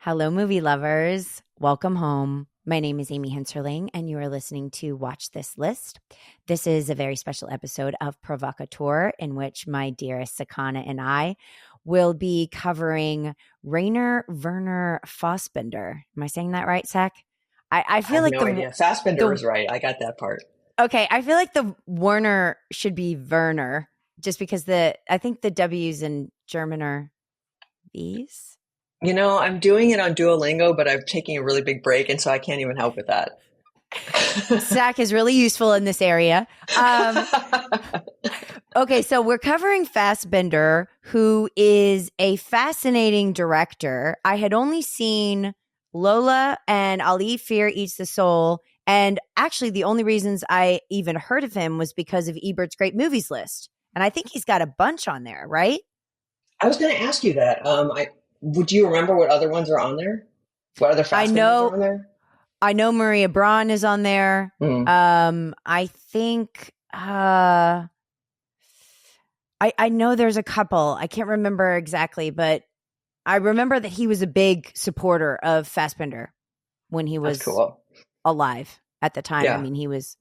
Hello, movie lovers. Welcome home. My name is Amy Henserling, and you are listening to Watch This List. This is a very special episode of PROVOCAUTEUR in which my dearest Sakana and I will be covering Werner Fassbinder. Am I saying that right, Sak? I feel like no idea. Fassbinder was right. I got that part. Okay, I feel like the Werner should be Werner, just because I think the W's in German are V's. You know, I'm doing it on Duolingo, but I'm taking a really big break, and so I can't even help with that. Zach is really useful in this area. Okay, so we're covering Fassbinder, who is a fascinating director. I had only seen Lola and Ali Fear Eats the Soul, and actually the only reasons I even heard of him was because of Ebert's Great Movies list. And I think he's got a bunch on there, right? I was going to ask you that. Would you remember what other ones are on there? What other Fassbinders are on there? I know Maria Braun is on there. I think I know there's a couple. I can't remember exactly, but I remember that he was a big supporter of Fassbinder when he was alive at the time. Yeah. I mean, he was.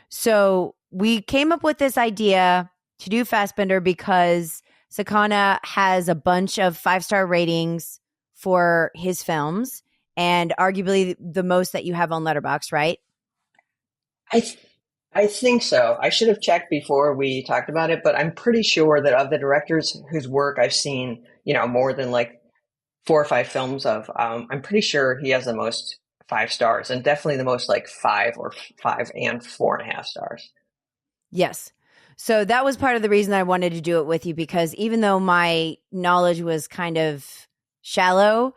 So we came up with this idea to do Fassbinder because Sakana has a bunch of 5-star ratings for his films, and arguably the most that you have on Letterboxd, right? I think so. I should have checked before we talked about it, but I'm pretty sure that of the directors whose work I've seen, more than like 4 or 5 films of, I'm pretty sure he has the most 5 stars, and definitely the most like 5 and 4.5 stars. Yes. So that was part of the reason I wanted to do it with you, because even though my knowledge was kind of shallow,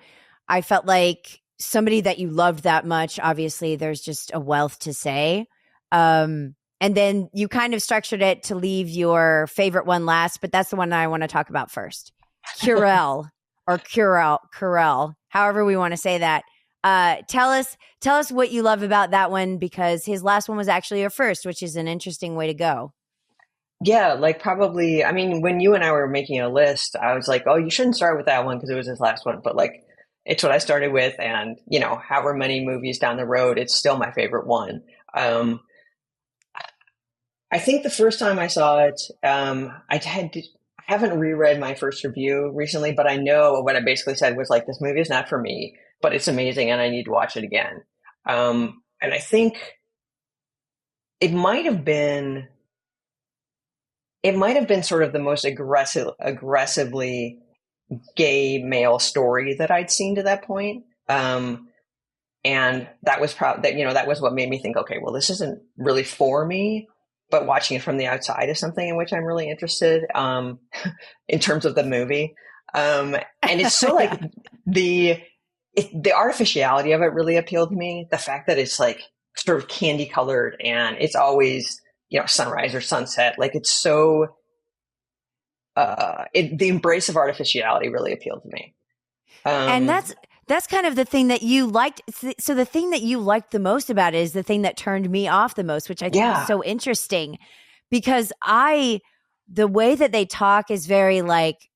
I felt like somebody that you loved that much, obviously there's just a wealth to say. And then you kind of structured it to leave your favorite one last, but that's the one I want to talk about first. Curel or Curel, however we want to say that. Tell us what you love about that one, because his last one was actually your first, which is an interesting way to go. Yeah, like probably, I mean, when you and I were making a list, I was like, oh, you shouldn't start with that one because it was his last one. But like, it's what I started with. And, however many movies down the road, it's still my favorite one. I think the first time I saw it, I haven't reread my first review recently, but I know what I basically said was like, this movie is not for me, but it's amazing and I need to watch it again. And I think it might have been sort of the most aggressively gay male story that I'd seen to that point. And that was that was what made me think, okay, well, this isn't really for me, but watching it from the outside is something in which I'm really interested, in terms of the movie. And it's so like the artificiality of it really appealed to me. The fact that it's like sort of candy colored and it's always, sunrise or sunset. Like it's so, the embrace of artificiality really appealed to me. And that's kind of the thing that you liked. So the thing that you liked the most about it is the thing that turned me off the most, which I think is so interesting, because the way that they talk is very like,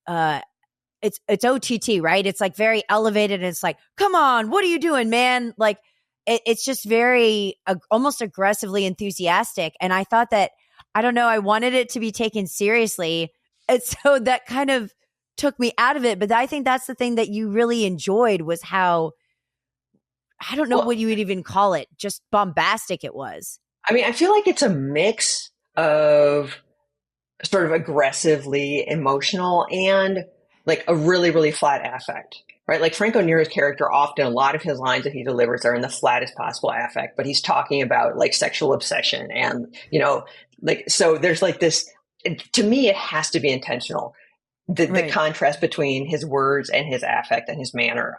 it's OTT, right? It's like very elevated. And it's like, come on, what are you doing, man? Like, it's just very almost aggressively enthusiastic. And I thought that, I don't know, I wanted it to be taken seriously. And so that kind of took me out of it. But I think that's the thing that you really enjoyed, was how, I don't know what you would even call it, just bombastic it was. I mean, I feel like it's a mix of sort of aggressively emotional and like a really, really flat affect. Right, like Franco Nero's character, often a lot of his lines that he delivers are in the flattest possible affect, but he's talking about like sexual obsession and, like, so there's like this, to me, it has to be intentional. The contrast between his words and his affect and his manner.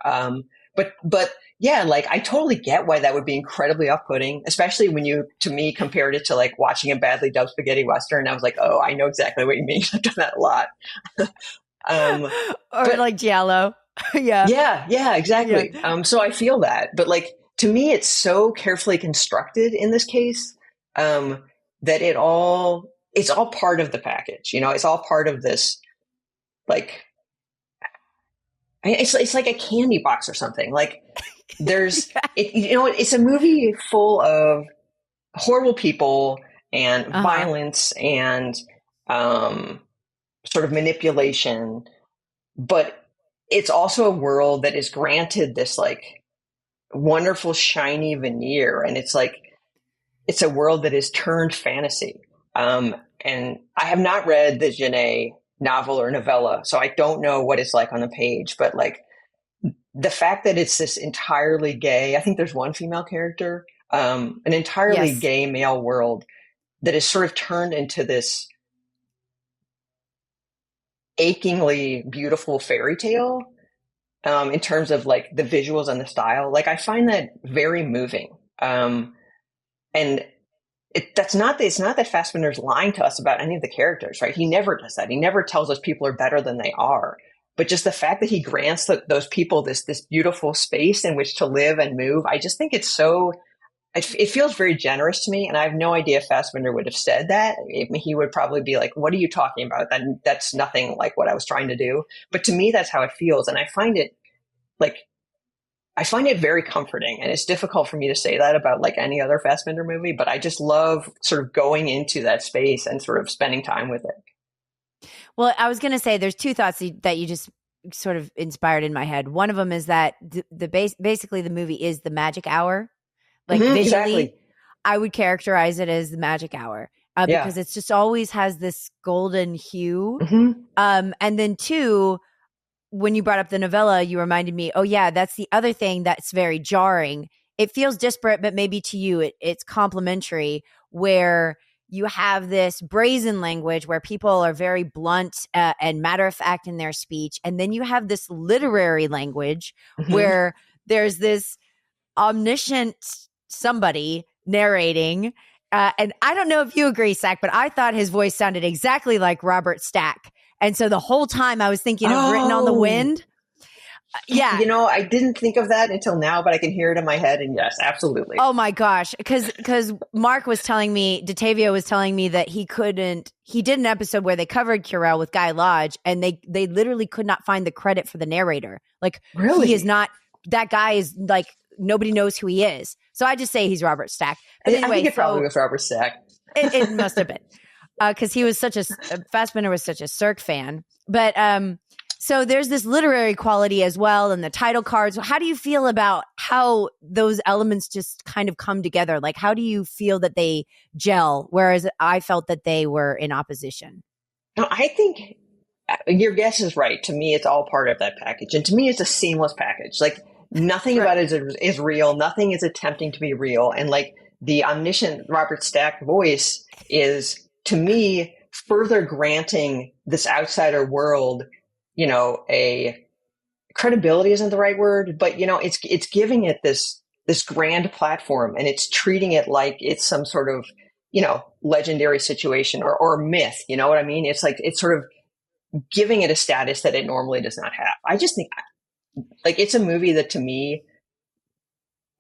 But yeah, like I totally get why that would be incredibly off-putting, especially when you, to me, compared it to like watching a badly dubbed spaghetti Western. I was like, oh, I know exactly what you mean. I've done that a lot. Or like Giallo. Yeah, exactly. Yeah. So I feel that, but like, to me, it's so carefully constructed in this case, that it's all part of the package. It's all part of this, like, it's like a candy box or something. Like it's a movie full of horrible people and violence and sort of manipulation, but it's also a world that is granted this like wonderful shiny veneer, and it's like it's a world that is turned fantasy. And I have not read the Genet novel or novella, so I don't know what it's like on the page, but like the fact that it's this entirely gay, I think there's one female character, an entirely gay male world that is sort of turned into this achingly beautiful fairy tale, in terms of like the visuals and the style. Like I find that very moving. And it's not that Fassbinder's lying to us about any of the characters, right? He never does that. He never tells us people are better than they are. But just the fact that he grants those people this beautiful space in which to live and move, I just think it's so. It feels very generous to me, and I have no idea if Fassbinder would have said that. He would probably be like, "What are you talking about? That's nothing like what I was trying to do." But to me, that's how it feels, and I find it very comforting. And it's difficult for me to say that about like any other Fassbinder movie, but I just love sort of going into that space and sort of spending time with it. Well, I was going to say there's two thoughts that you just sort of inspired in my head. One of them is that basically the movie is the magic hour. Like visually, exactly. I would characterize it as the magic hour because it's just always has this golden hue. And then two, when you brought up the novella, you reminded me, oh yeah, that's the other thing that's very jarring. It feels disparate, but maybe to you it's complementary, where you have this brazen language where people are very blunt and matter of fact in their speech. And then you have this literary language where there's this omniscient somebody narrating. And I don't know if you agree, Sack, but I thought his voice sounded exactly like Robert Stack. And so the whole time I was thinking of Written on the Wind. Yeah. You know, I didn't think of that until now, but I can hear it in my head. And yes, absolutely. Oh my gosh. Because Mark was telling me, Datavio was telling me that he did an episode where they covered Curel with Guy Lodge, and they literally could not find the credit for the narrator. Like, really? He is not, that guy is like, nobody knows who he is. So I just say he's Robert Stack. But anyway, I think it probably was Robert Stack. It must have been. Because he was Fassbinder was such a Cirque fan. But so there's this literary quality as well, and the title cards. How do you feel about how those elements just kind of come together? Like, how do you feel that they gel? Whereas I felt that they were in opposition. No, I think your guess is right. To me, it's all part of that package. And to me, it's a seamless package. Like, nothing about it is real. Nothing is attempting to be real. And like the omniscient Robert Stack voice is, to me, further granting this outsider world, you know, a credibility isn't the right word, but you know, it's giving it this grand platform, and it's treating it like it's some sort of, you know, legendary situation or myth. You know what I mean? It's like, it's sort of giving it a status that it normally does not have. I just think like it's a movie that to me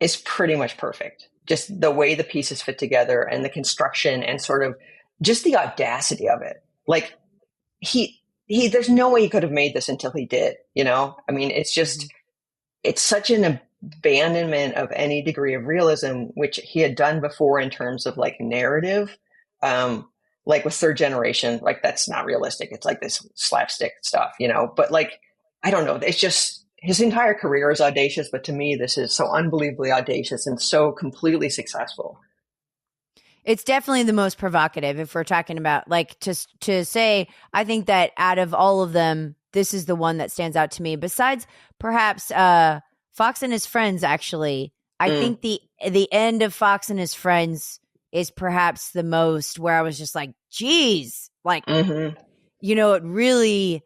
is pretty much perfect. Just the way the pieces fit together and the construction and sort of just the audacity of it. Like there's no way he could have made this until he did, you know? I mean, it's such an abandonment of any degree of realism, which he had done before in terms of like narrative. Like with Third Generation, like that's not realistic. It's like this slapstick stuff, you know? But like, I don't know. It's just, his entire career is audacious, but to me, this is so unbelievably audacious and so completely successful. It's definitely the most provocative if we're talking about like to say, I think that out of all of them, this is the one that stands out to me. Besides perhaps Fox and His Friends, actually. I think the end of Fox and His Friends is perhaps the most where I was just like, geez, like, you know, it really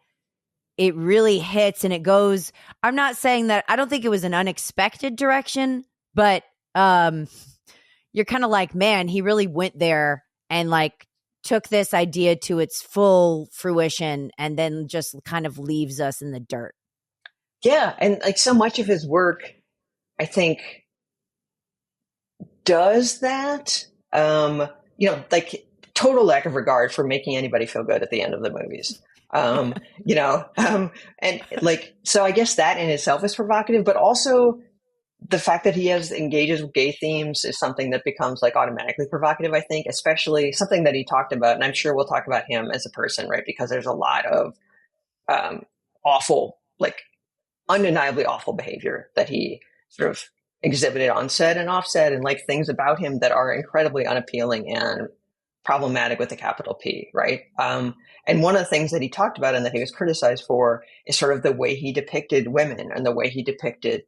hits and it goes. I'm not saying that, I don't think it was an unexpected direction, but you're kind of like, man, he really went there and like took this idea to its full fruition and then just kind of leaves us in the dirt. Yeah. And like so much of his work, I think, does that. You know, like total lack of regard for making anybody feel good at the end of the movies. And like, so I guess that in itself is provocative, but also the fact that he engages with gay themes is something that becomes like automatically provocative, I think, especially something that he talked about. And I'm sure we'll talk about him as a person, right? Because there's a lot of awful, like undeniably awful behavior that he sort of exhibited on set and off set, and like things about him that are incredibly unappealing and problematic with a capital P, right? And one of the things that he talked about and that he was criticized for is sort of the way he depicted women and the way he depicted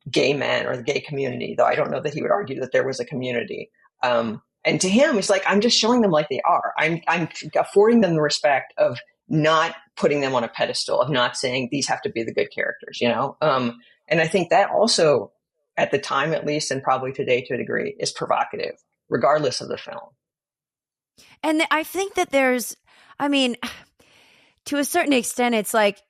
gay men or the gay community, though I don't know that he would argue that there was a community. And to him, it's like, I'm just showing them like they are. I'm affording them the respect of not putting them on a pedestal, of not saying these have to be the good characters, you know? And I think that also, at the time at least, and probably today to a degree, is provocative, regardless of the film. And I think that there's, I mean, to a certain extent, it's like,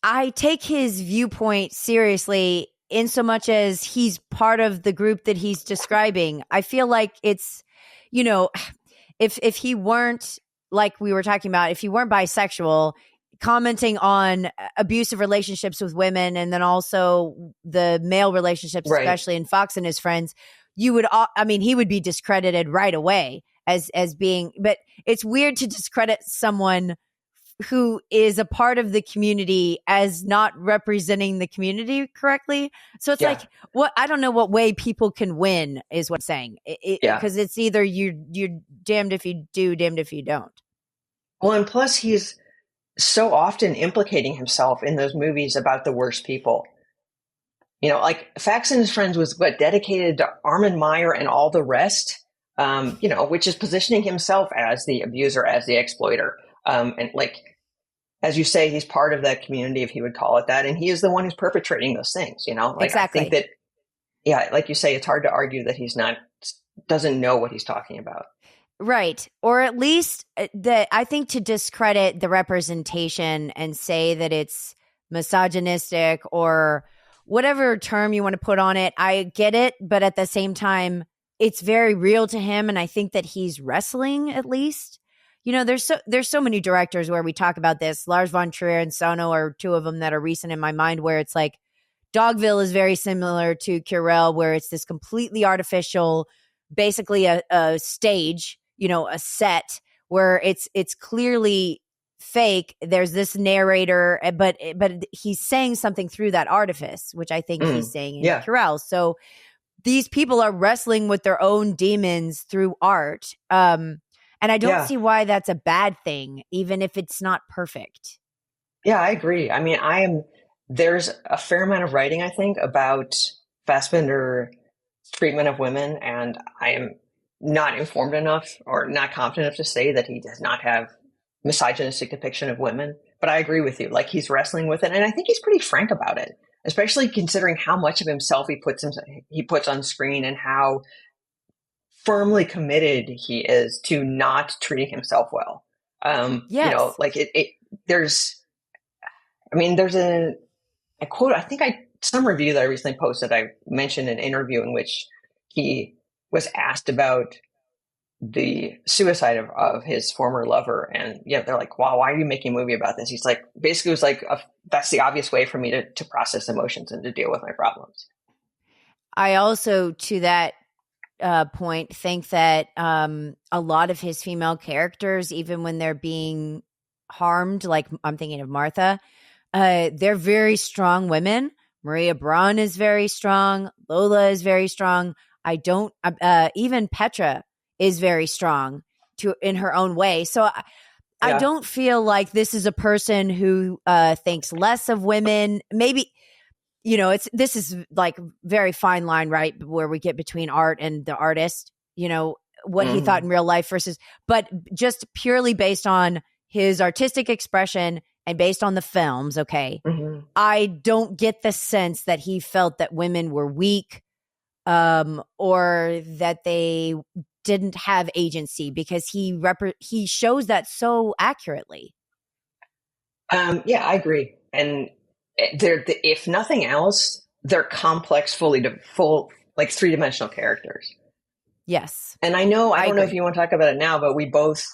I take his viewpoint seriously in so much as he's part of the group that he's describing. I feel like it's, you know, if he weren't, like we were talking about, if he weren't bisexual, commenting on abusive relationships with women and then also the male relationships, right, especially in Fox and his friends, you would, I mean, he would be discredited right away as being, but it's weird to discredit someone who is a part of the community as not representing the community correctly. So it's like, what, I don't know what way people can win is what I'm saying. Because it's either you're damned if you do, damned if you don't. Well, and plus he's so often implicating himself in those movies about the worst people. You know, like Fax and His Friends was dedicated to Armin Meyer and all the rest, you know, which is positioning himself as the abuser, as the exploiter. And like, as you say, he's part of that community, if he would call it that. And he is the one who's perpetrating those things, you know? Like, exactly. I think that, like you say, it's hard to argue that he's doesn't know what he's talking about. Right. Or at least I think to discredit the representation and say that it's misogynistic or whatever term you want to put on it, I get it. But at the same time, it's very real to him. And I think that he's wrestling, at least. You know, there's so many directors where we talk about this. Lars von Trier and Sono are two of them that are recent in my mind, where it's like Dogville is very similar to Curel, where it's this completely artificial, basically a stage, you know, a set where it's clearly fake. There's this narrator, but he's saying something through that artifice, which I think he's saying in Curel. So these people are wrestling with their own demons through art. And I don't see why that's a bad thing, even if it's not perfect. Yeah, I agree. I mean, there's a fair amount of writing, I think, about Fassbinder treatment of women, and I am not informed enough or not confident enough to say that he does not have misogynistic depiction of women. But I agree with you. Like, he's wrestling with it, and I think he's pretty frank about it, especially considering how much of himself he puts on screen and how firmly committed he is to not treating himself well. You know, like there's a quote, I think some review that I recently posted, I mentioned an interview in which he was asked about the suicide of his former lover. And they're like, wow, why are you making a movie about this? He's like, basically it was like, that's the obvious way for me to process emotions and to deal with my problems. I also, to that point, think that a lot of his female characters, even when they're being harmed, like I'm thinking of Martha, they're very strong women. Maria Braun is very strong. Lola is very strong. Even Petra is very strong in her own way. So I don't feel like this is a person who thinks less of women. Maybe, you know, this is like very fine line, right? Where we get between art and the artist, you know, what he thought in real life but just purely based on his artistic expression and based on the films. Okay. Mm-hmm. I don't get the sense that he felt that women were weak, or that they didn't have agency, because he shows that so accurately. Yeah, I agree. And if nothing else, they're complex, like three-dimensional characters. Yes. And I don't know if you want to talk about it now, but we both,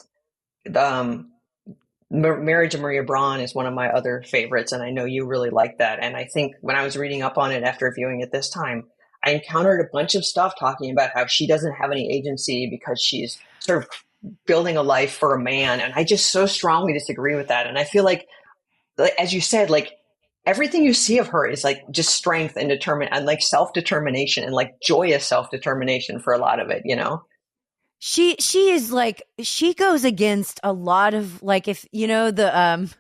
Marriage of Maria Braun is one of my other favorites, and I know you really like that. And I think when I was reading up on it after viewing it this time, I encountered a bunch of stuff talking about how she doesn't have any agency because she's sort of building a life for a man. And I just so strongly disagree with that. And I feel like as you said, like everything you see of her is like just strength and determination and like self-determination and like joyous self-determination for a lot of it, you know? She is like, she goes against a lot of like, if you know, the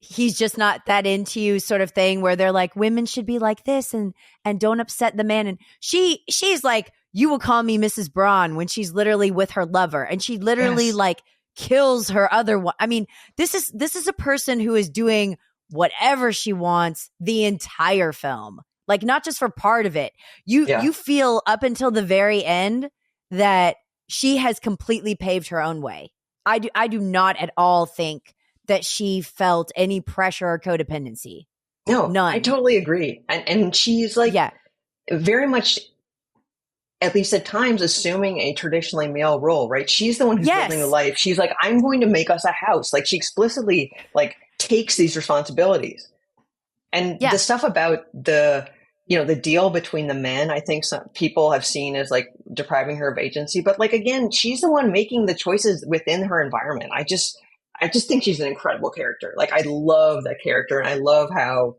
he's just not that into you sort of thing where they're like, women should be like this and don't upset the man. And she's like, you will call me Mrs. Braun when she's literally with her lover. And she literally like kills her other one. I mean, this is a person who is doing whatever she wants the entire film, like not just for part of it. You feel up until the very end that she has completely paved her own way. I do not at all think that she felt any pressure or codependency. No, none. I totally agree. And she's like very much, at least at times, assuming a traditionally male role, right? She's the one who's building the life. She's like, I'm going to make us a house. Like she explicitly like takes these responsibilities. And the stuff about the deal between the men, I think some people have seen as like depriving her of agency. But like, again, she's the one making the choices within her environment. I just think she's an incredible character. Like I love that character. And I love how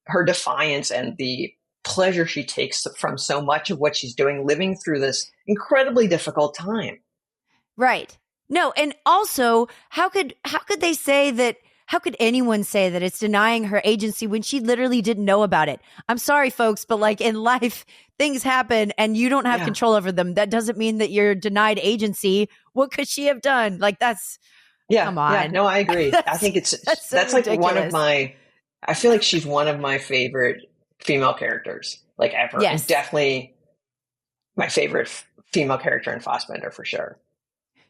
her defiance and the pleasure she takes from so much of what she's doing, living through this incredibly difficult time. Right. No. And also how could they say that? How could anyone say that it's denying her agency when she literally didn't know about it? I'm sorry, folks, but like in life, things happen and you don't have control over them. That doesn't mean that you're denied agency. What could she have done? Like that's, come on. Yeah, no, I agree. I think that's like one of my, I feel like she's one of my favorite female characters, like ever. Yes. And definitely my favorite female character in Fassbinder for sure.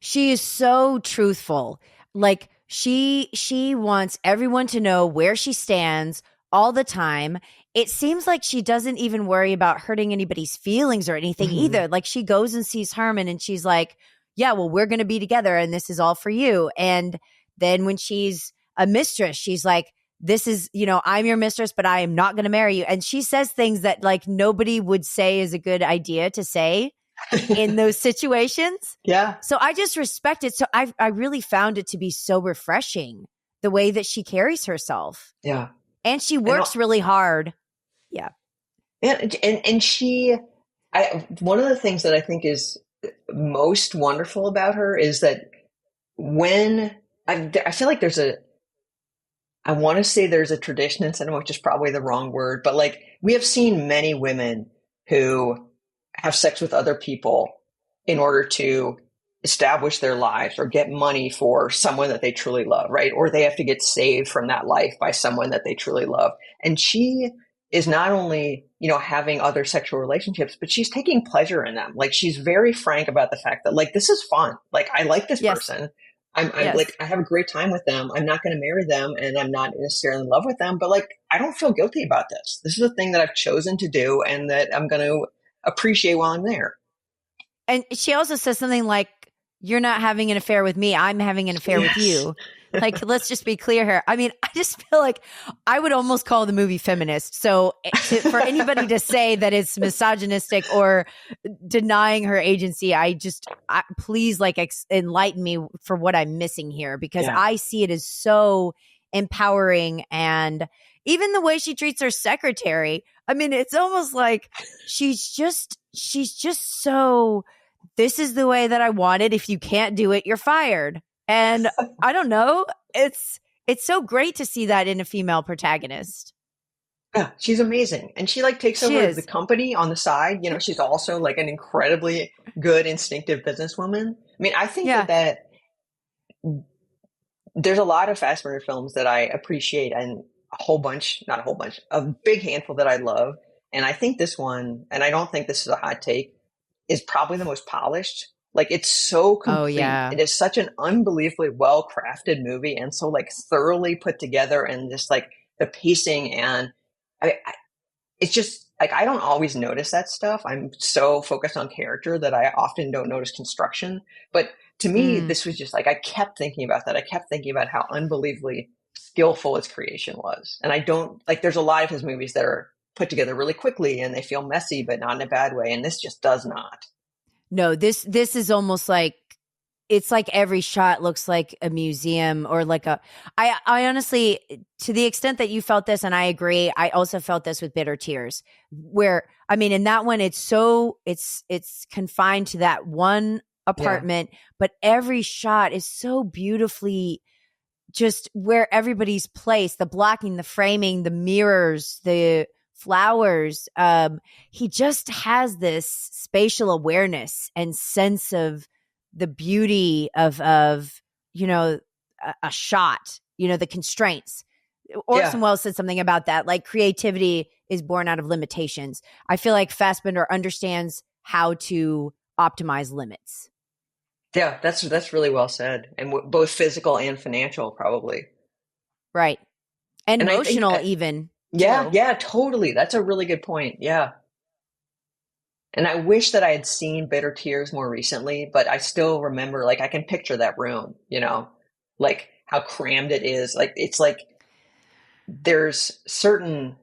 She is so truthful. Like, she wants everyone to know where she stands all the time. It seems like she doesn't even worry about hurting anybody's feelings or anything either. Like she goes and sees Herman and she's like, yeah, well, we're going to be together and this is all for you. And then when she's a mistress, she's like, this is, I'm your mistress, but I am not going to marry you. And she says things that like nobody would say is a good idea to say in those situations. Yeah. So I just respect it. So I really found it to be so refreshing, the way that she carries herself. Yeah. And she works really hard. Yeah. And she, one of the things that I think is most wonderful about her is that when I feel like I want to say there's a tradition in cinema, which is probably the wrong word, but like we have seen many women who have sex with other people in order to establish their lives or get money for someone that they truly love, right? Or they have to get saved from that life by someone that they truly love. And she is not only, having other sexual relationships, but she's taking pleasure in them. Like she's very frank about the fact that like, this is fun. Like I like this person. I'm like, I have a great time with them. I'm not going to marry them and I'm not necessarily in love with them, but like, I don't feel guilty about this. This is a thing that I've chosen to do and that I'm going to appreciate while I'm there. And she also says something like, you're not having an affair with me. I'm having an affair with you. Like, let's just be clear here. I mean, I just feel like I would almost call the movie feminist. So for anybody to say that it's misogynistic or denying her agency, please like enlighten me for what I'm missing here, because I see it as so empowering. And even the way she treats her secretary, I mean, it's almost like she's just so, this is the way that I want it. If you can't do it, you're fired. And I don't know. It's so great to see that in a female protagonist. Yeah, she's amazing. And she like takes over the company on the side. She's also like an incredibly good, instinctive businesswoman. I mean, I think that there's a lot of Fassbinder films that I appreciate and a big handful that I love. And I think this one, and I don't think this is a hot take, is probably the most polished. Like it's so complete. Oh, yeah. It is such an unbelievably well-crafted movie and so like thoroughly put together, and just like the pacing, and like, I don't always notice that stuff. I'm so focused on character that I often don't notice construction. But to me, this was just like, I kept thinking about that. I kept thinking about how unbelievably skillful his creation was. And I don't, like, there's a lot of his movies that are put together really quickly and they feel messy, but not in a bad way. And this just does not. No, this is almost like, it's like every shot looks like a museum or like I honestly, to the extent that you felt this, and I agree, I also felt this with Bitter Tears, where, I mean, in that one, it's confined to that one apartment, but every shot is so beautifully just where everybody's placed, the blocking, the framing, the mirrors, the flowers. He just has this spatial awareness and sense of the beauty of you know, a shot, you know, the constraints. Orson Welles said something about that, like creativity is born out of limitations. I feel like Fassbinder understands how to optimize limits. Yeah, that's really well said, and both physical and financial, probably. Right, and emotional, even. Yeah, too. yeah, totally. That's a really good point. Yeah. And I wish that I had seen Bitter Tears more recently, but I still remember, like, I can picture that room, you know, like how crammed it is. Like, it's like there's certain,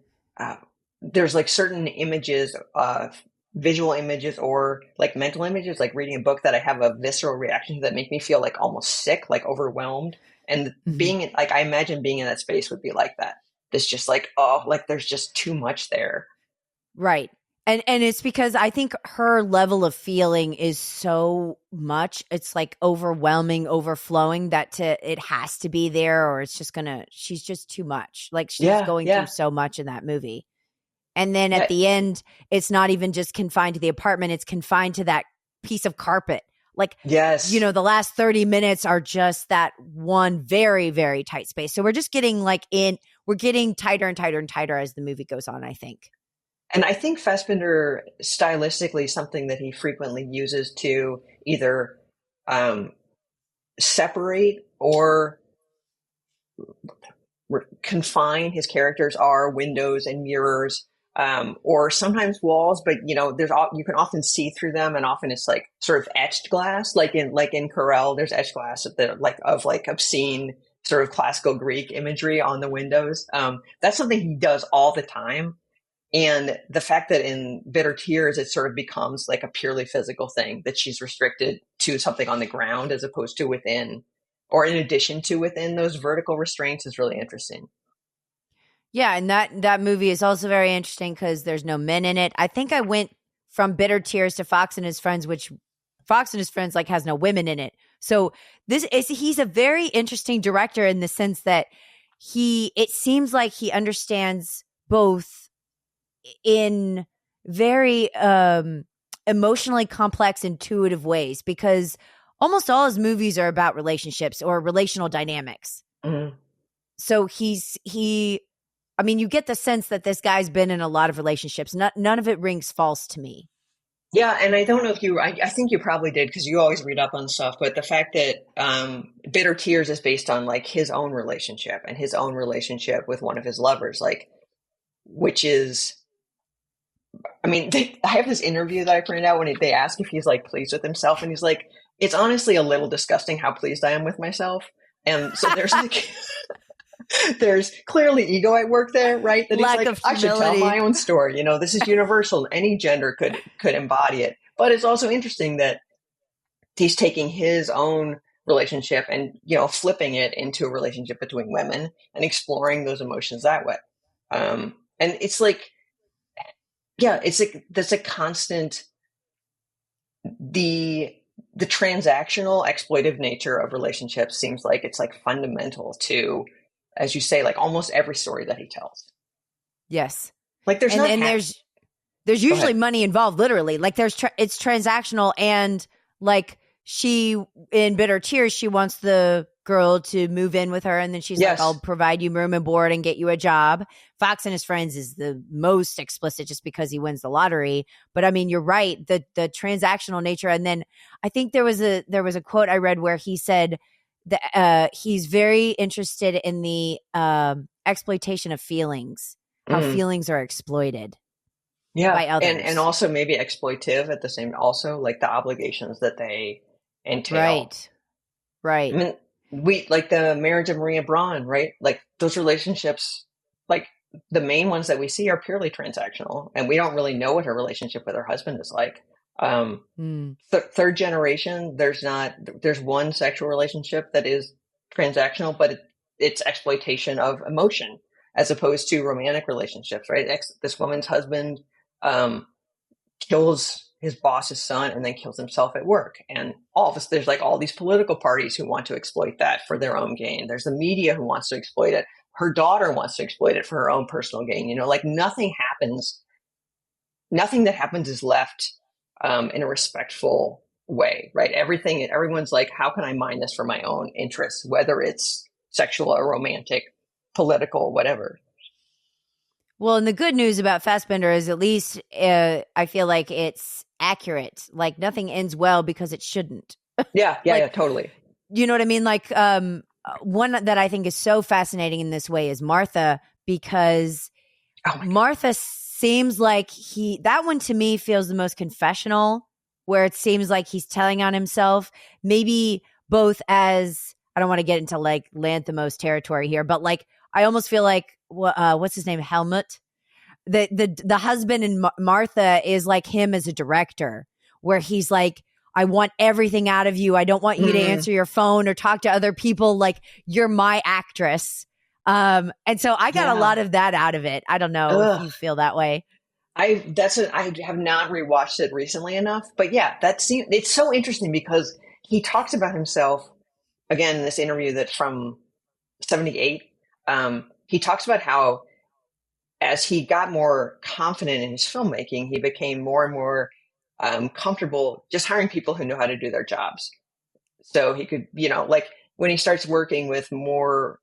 certain images, visual images or like mental images, like reading a book, that I have a visceral reaction to that make me feel like almost sick, like overwhelmed. And being like, I imagine being in that space would be like that. It's just like, oh, like there's just too much there. Right. And it's because I think her level of feeling is so much. It's like overwhelming, overflowing, that it has to be there, or it's just she's just too much. Like, she's going through so much in that movie. And then at the end, it's not even just confined to the apartment. It's confined to that piece of carpet. Like, you know, the last 30 minutes are just that one very, very tight space. So we're just getting we're getting tighter and tighter and tighter as the movie goes on, I think. And I think Fassbinder, stylistically, something that he frequently uses to either separate or confine his characters are windows and mirrors, or sometimes walls. But you know, you can often see through them, and often it's like sort of etched glass, like in Corel, there's etched glass of obscene sort of classical Greek imagery on the windows. That's something he does all the time. And the fact that in Bitter Tears, it sort of becomes like a purely physical thing, that she's restricted to something on the ground as opposed to within, or in addition to within those vertical restraints, is really interesting. Yeah, and that movie is also very interesting because there's no men in it. I think I went from Bitter Tears to Fox and His Friends, which Fox and His Friends like has no women in it. So he's a very interesting director in the sense that it seems like he understands both in very emotionally complex, intuitive ways, because almost all his movies are about relationships or relational dynamics. Mm-hmm. So I mean, you get the sense that this guy's been in a lot of relationships. None of it rings false to me. Yeah, and I don't know if I think you probably did, because you always read up on stuff, but the fact that Bitter Tears is based on like his own relationship and his own relationship with one of his lovers, like, which is, I mean, I have this interview that I printed out when they ask if he's like pleased with himself, and he's like, it's honestly a little disgusting how pleased I am with myself. And so there's like, there's clearly ego at work there, right? That Lack he's like, I should tell my own story. You know, this is universal. Any gender could embody it. But it's also interesting that he's taking his own relationship and, you know, flipping it into a relationship between women and exploring those emotions that way. And it's like, yeah, it's like, that's a constant, the transactional exploitive nature of relationships seems like it's like fundamental to, as you say, like almost every story that he tells. Yes. Like there's there's usually money involved, literally. Like it's transactional, and like she, in Bitter Tears, she wants the girl to move in with her, and then she's like, I'll provide you room and board and get you a job. Fox and His Friends is the most explicit just because he wins the lottery. But I mean, you're right, the transactional nature. And then I think there was a quote I read where he said that he's very interested in the exploitation of feelings, how feelings are exploited. Yeah. by others. And also maybe exploitive at the same, also like the obligations that they entail. Right. I mean, we like the marriage of Maria Braun, right? Like those relationships, like the main ones that we see are purely transactional, and we don't really know what her relationship with her husband is like. Third generation, there's one sexual relationship that is transactional, but it's exploitation of emotion as opposed to romantic relationships, right? This woman's husband kills his boss's son and then kills himself at work. And all of us, there's like all these political parties who want to exploit that for their own gain. There's the media who wants to exploit it. Her daughter wants to exploit it for her own personal gain. You know, like nothing that happens is left in a respectful way, right? Everyone's like, how can I mine this for my own interests, whether it's sexual or romantic, political, whatever. Well, and the good news about Fassbinder is at least I feel like it's accurate. Like nothing ends well because it shouldn't. Yeah, totally. You know what I mean? Like one that I think is so fascinating in this way is Martha, because Martha seems like that one to me feels the most confessional, where it seems like he's telling on himself, maybe both as, I don't want to get into like Lanthimos territory here, but like I almost feel like what's his name, Helmut, the husband in Martha is like him as a director, where he's like, I want everything out of you. I don't want you to answer your phone or talk to other people. Like you're my actress. And so I got a lot of that out of it. I don't know if you feel that way. I have not rewatched it recently enough, but yeah, it's so interesting because he talks about himself again in this interview that's from 78. He talks about how as he got more confident in his filmmaking, he became more and more comfortable just hiring people who know how to do their jobs. So he could, like when he starts working with more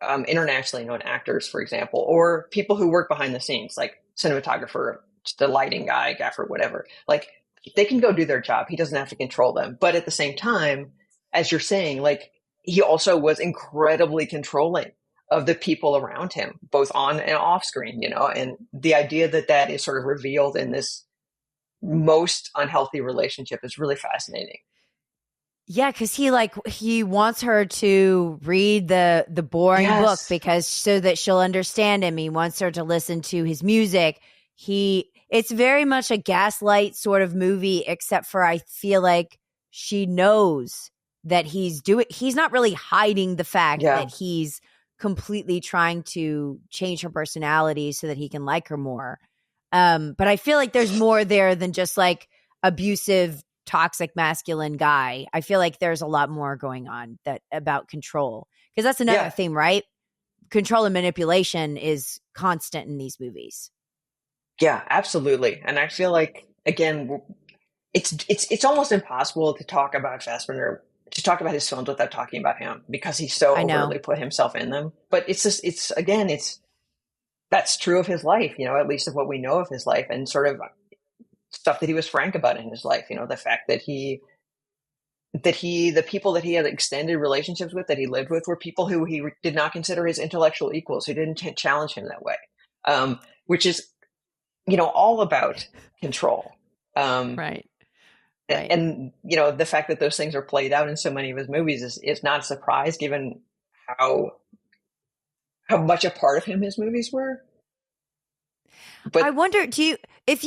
internationally known actors, for example, or people who work behind the scenes, like cinematographer, the lighting guy, gaffer, whatever, like they can go do their job. He doesn't have to control them. But at the same time, as you're saying, like he also was incredibly controlling of the people around him, both on and off screen, and the idea that is sort of revealed in this most unhealthy relationship is really fascinating. Yeah, because he wants her to read the boring book because so that she'll understand him. He wants her to listen to his music. It's very much a gaslight sort of movie, except for I feel like she knows that he's not really hiding the fact that he's completely trying to change her personality so that he can like her more. But I feel like there's more there than just like abusive, toxic, masculine guy. I feel like there's a lot more going on about control, because that's another thing, right? Control and manipulation is constant in these movies. Yeah, absolutely. And I feel like, again, it's almost impossible to talk about Fassbinder, to talk about his films without talking about him, because he's so overtly put himself in them. But that's true of his life, at least of what we know of his life, and sort of stuff that he was frank about in his life. The fact that the people that he had extended relationships with, that he lived with, were people who he did not consider his intellectual equals, who didn't challenge him that way, which is, all about control. Right. And, the fact that those things are played out in so many of his movies is not a surprise, given how much a part of him his movies were. But I wonder, if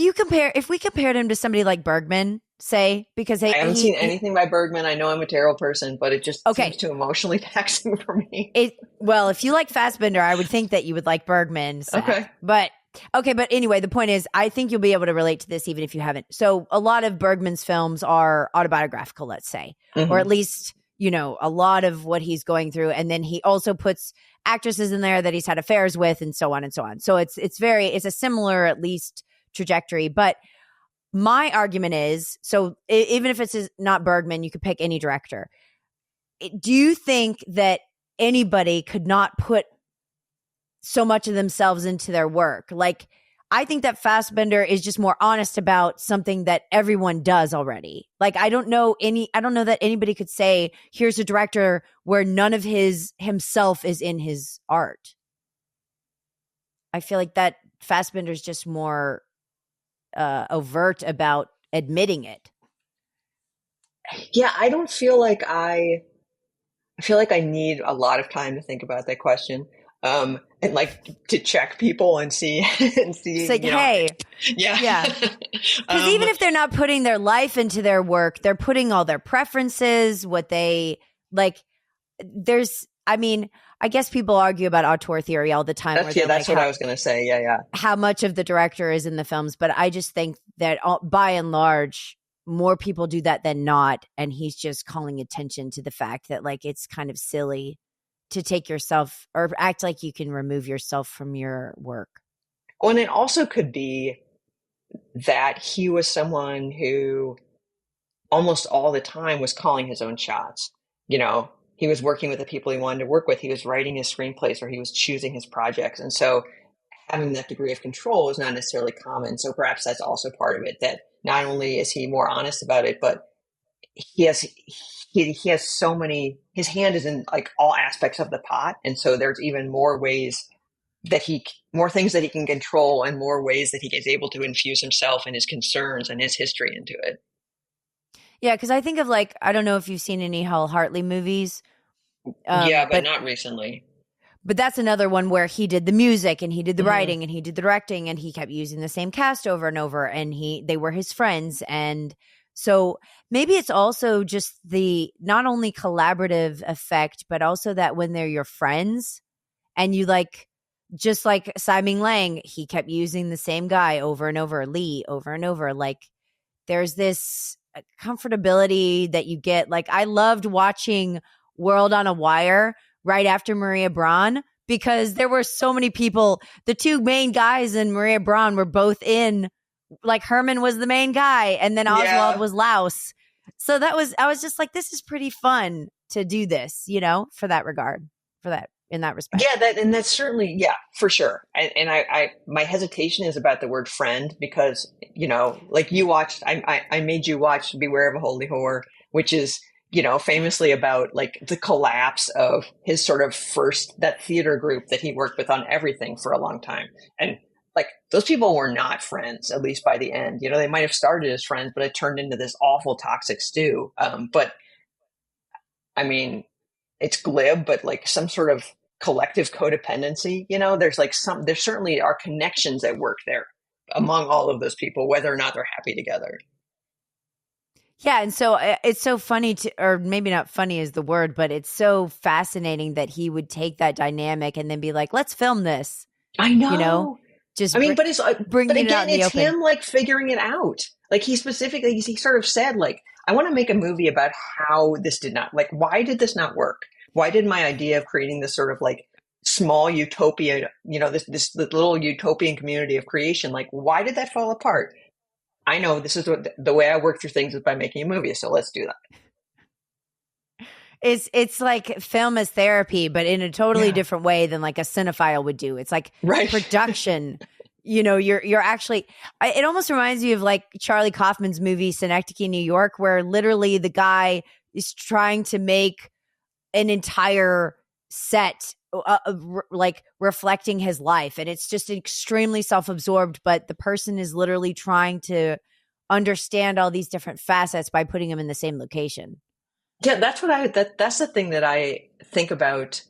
we compared him to somebody like Bergman, say, because I haven't seen anything by Bergman. I know I'm a terrible person, but it just seems too emotionally taxing for me. Well, if you like Fassbinder, I would think that you would like Bergman. Zach. But anyway, the point is, I think you'll be able to relate to this even if you haven't. So a lot of Bergman's films are autobiographical, let's say, or at least, a lot of what he's going through. And then he also puts actresses in there that he's had affairs with, and so on and so on. So it's a similar, at least, trajectory. But my argument is, so even if it's not Bergman, you could pick any director. Do you think that anybody could not put so much of themselves into their work? Like, I think that Fassbinder is just more honest about something that everyone does already. Like, I don't know that anybody could say, here's a director where none of himself is in his art. I feel like that Fassbinder is just more overt about admitting it. Yeah, I don't feel like I feel like I need a lot of time to think about that question. And like to check people and see and It's see, like, hey, yeah. yeah. Because even if they're not putting their life into their work, they're putting all their preferences, what they like. I mean, I guess people argue about auteur theory all the time. That's what I was going to say. Yeah, yeah. How much of the director is in the films, but I just think that by and large, more people do that than not, and he's just calling attention to the fact that like it's kind of silly to take yourself or act like you can remove yourself from your work. Well, and it also could be that he was someone who almost all the time was calling his own shots. He was working with the people he wanted to work with. He was writing his screenplays or he was choosing his projects. And so having that degree of control is not necessarily common. So perhaps that's also part of it, that not only is he more honest about it, but he has so many, his hand is in like all aspects of the pot. And so there's even more ways more things that he can control and more ways that he is able to infuse himself and his concerns and his history into it. Yeah, because I think of like, I don't know if you've seen any Hal Hartley movies. Yeah, but not recently. But that's another one where he did the music and he did the writing and he did the directing and he kept using the same cast over and over and they were his friends. And so maybe it's also just the not only collaborative effect, but also that when they're your friends and you like, just like Simon Lang, he kept using the same guy over and over, Lee over and over. Like there's this comfortability that you get. Like I loved watching World on a Wire right after Maria Braun, because there were so many people. The two main guys in Maria Braun were both in, like Herman was the main guy and then Oswald was Louse. So I was just like, this is pretty fun to do this, for that regard, in that respect. Yeah, that's certainly, yeah, for sure. And I my hesitation is about the word friend because, like you watched, I made you watch Beware of a Holy Whore, which is, famously about like the collapse of his sort of that theater group that he worked with on everything for a long time. And like those people were not friends, at least by the end. They might have started as friends, but it turned into this awful toxic stew. But I mean, it's glib, but like some sort of collective codependency, there certainly are connections at work there among all of those people, whether or not they're happy together. Yeah. And so it's so funny or maybe not funny is the word, but it's so fascinating that he would take that dynamic and then be like, let's film this. I know. But again, it's him like figuring it out. Like he sort of said, like, I want to make a movie about how this did not, like, why did this not work? Why did my idea of creating this sort of like small utopia, this little utopian community of creation, like, why did that fall apart? I know this is the way I work through things is by making a movie. So let's do that. It's like film as therapy, but in a totally different way than like a cinephile would do. It's like production. You're actually, it almost reminds me of like Charlie Kaufman's movie, Synecdoche, New York, where literally the guy is trying to make an entire set like reflecting his life. And it's just extremely self-absorbed, but the person is literally trying to understand all these different facets by putting them in the same location. Yeah, that's the thing that I think about.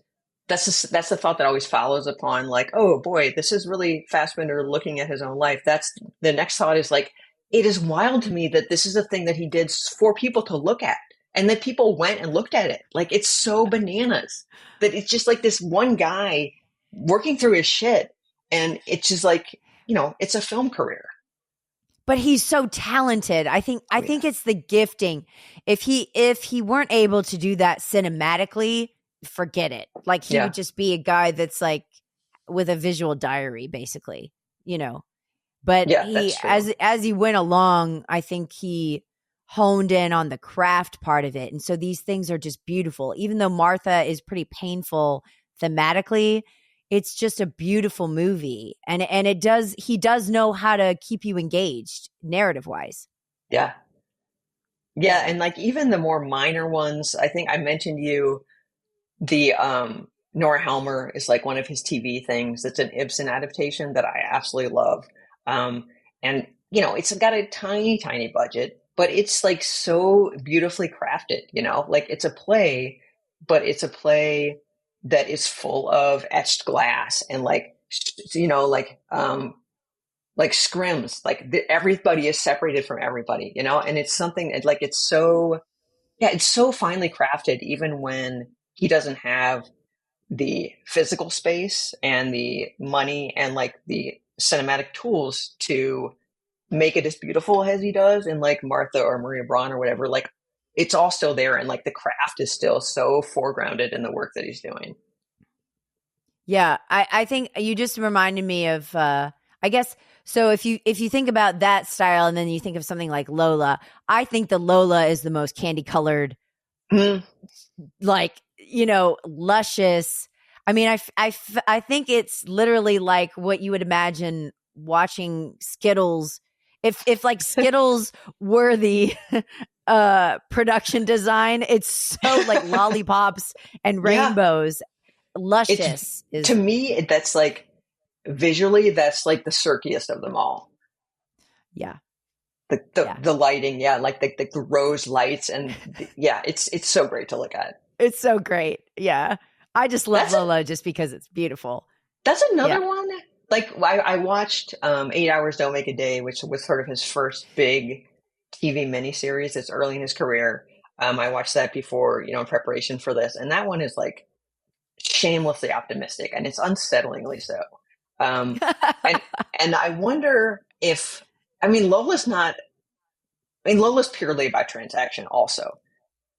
That's the thought that always follows upon like, oh boy, this is really Fassbinder looking at his own life. That's the next thought is like, it is wild to me that this is a thing that he did for people to look at and that people went and looked at it. Like, it's so bananas that it's just like this one guy working through his shit. And it's just like, it's a film career. But he's so talented. I think it's the gifting. If he weren't able to do that cinematically, forget it. Like he would just be a guy that's like with a visual diary, basically, But he, as he went along, I think he honed in on the craft part of it. And so these things are just beautiful. Even though Martha is pretty painful thematically, it's just a beautiful movie. And he does know how to keep you engaged narrative wise. Yeah. Yeah. And like even the more minor ones, I think I mentioned the Nora Helmer is like one of his TV things. It's an Ibsen adaptation that I absolutely love. And it's got a tiny, tiny budget, but it's like so beautifully crafted, like it's a play, but it's a play that is full of etched glass and like scrims, like everybody is separated from everybody, and it's something like it's so finely crafted, even when he doesn't have the physical space and the money and like the cinematic tools to make it as beautiful as he does in like Martha or Maria Braun or whatever. Like it's all still there, and like the craft is still so foregrounded in the work that he's doing. Yeah, I think you just reminded me of I guess so if you think about that style and then you think of something like Lola, I think the Lola is the most candy colored, like, luscious. I mean, I think it's literally like what you would imagine watching Skittles. If like Skittles were the production design, it's so like lollipops and rainbows. Luscious to me, that's like visually, that's like the circiest of them all. Yeah. The lighting, like the rose lights, and it's so great to look at. It's so great. Yeah. I just love Lola just because it's beautiful. That's another one. Like I watched 8 Hours Don't Make a Day, which was sort of his first big TV miniseries. It's early in his career. I watched that before, in preparation for this. And that one is like shamelessly optimistic, and it's unsettlingly so. And I wonder if, Lola's purely about transaction also.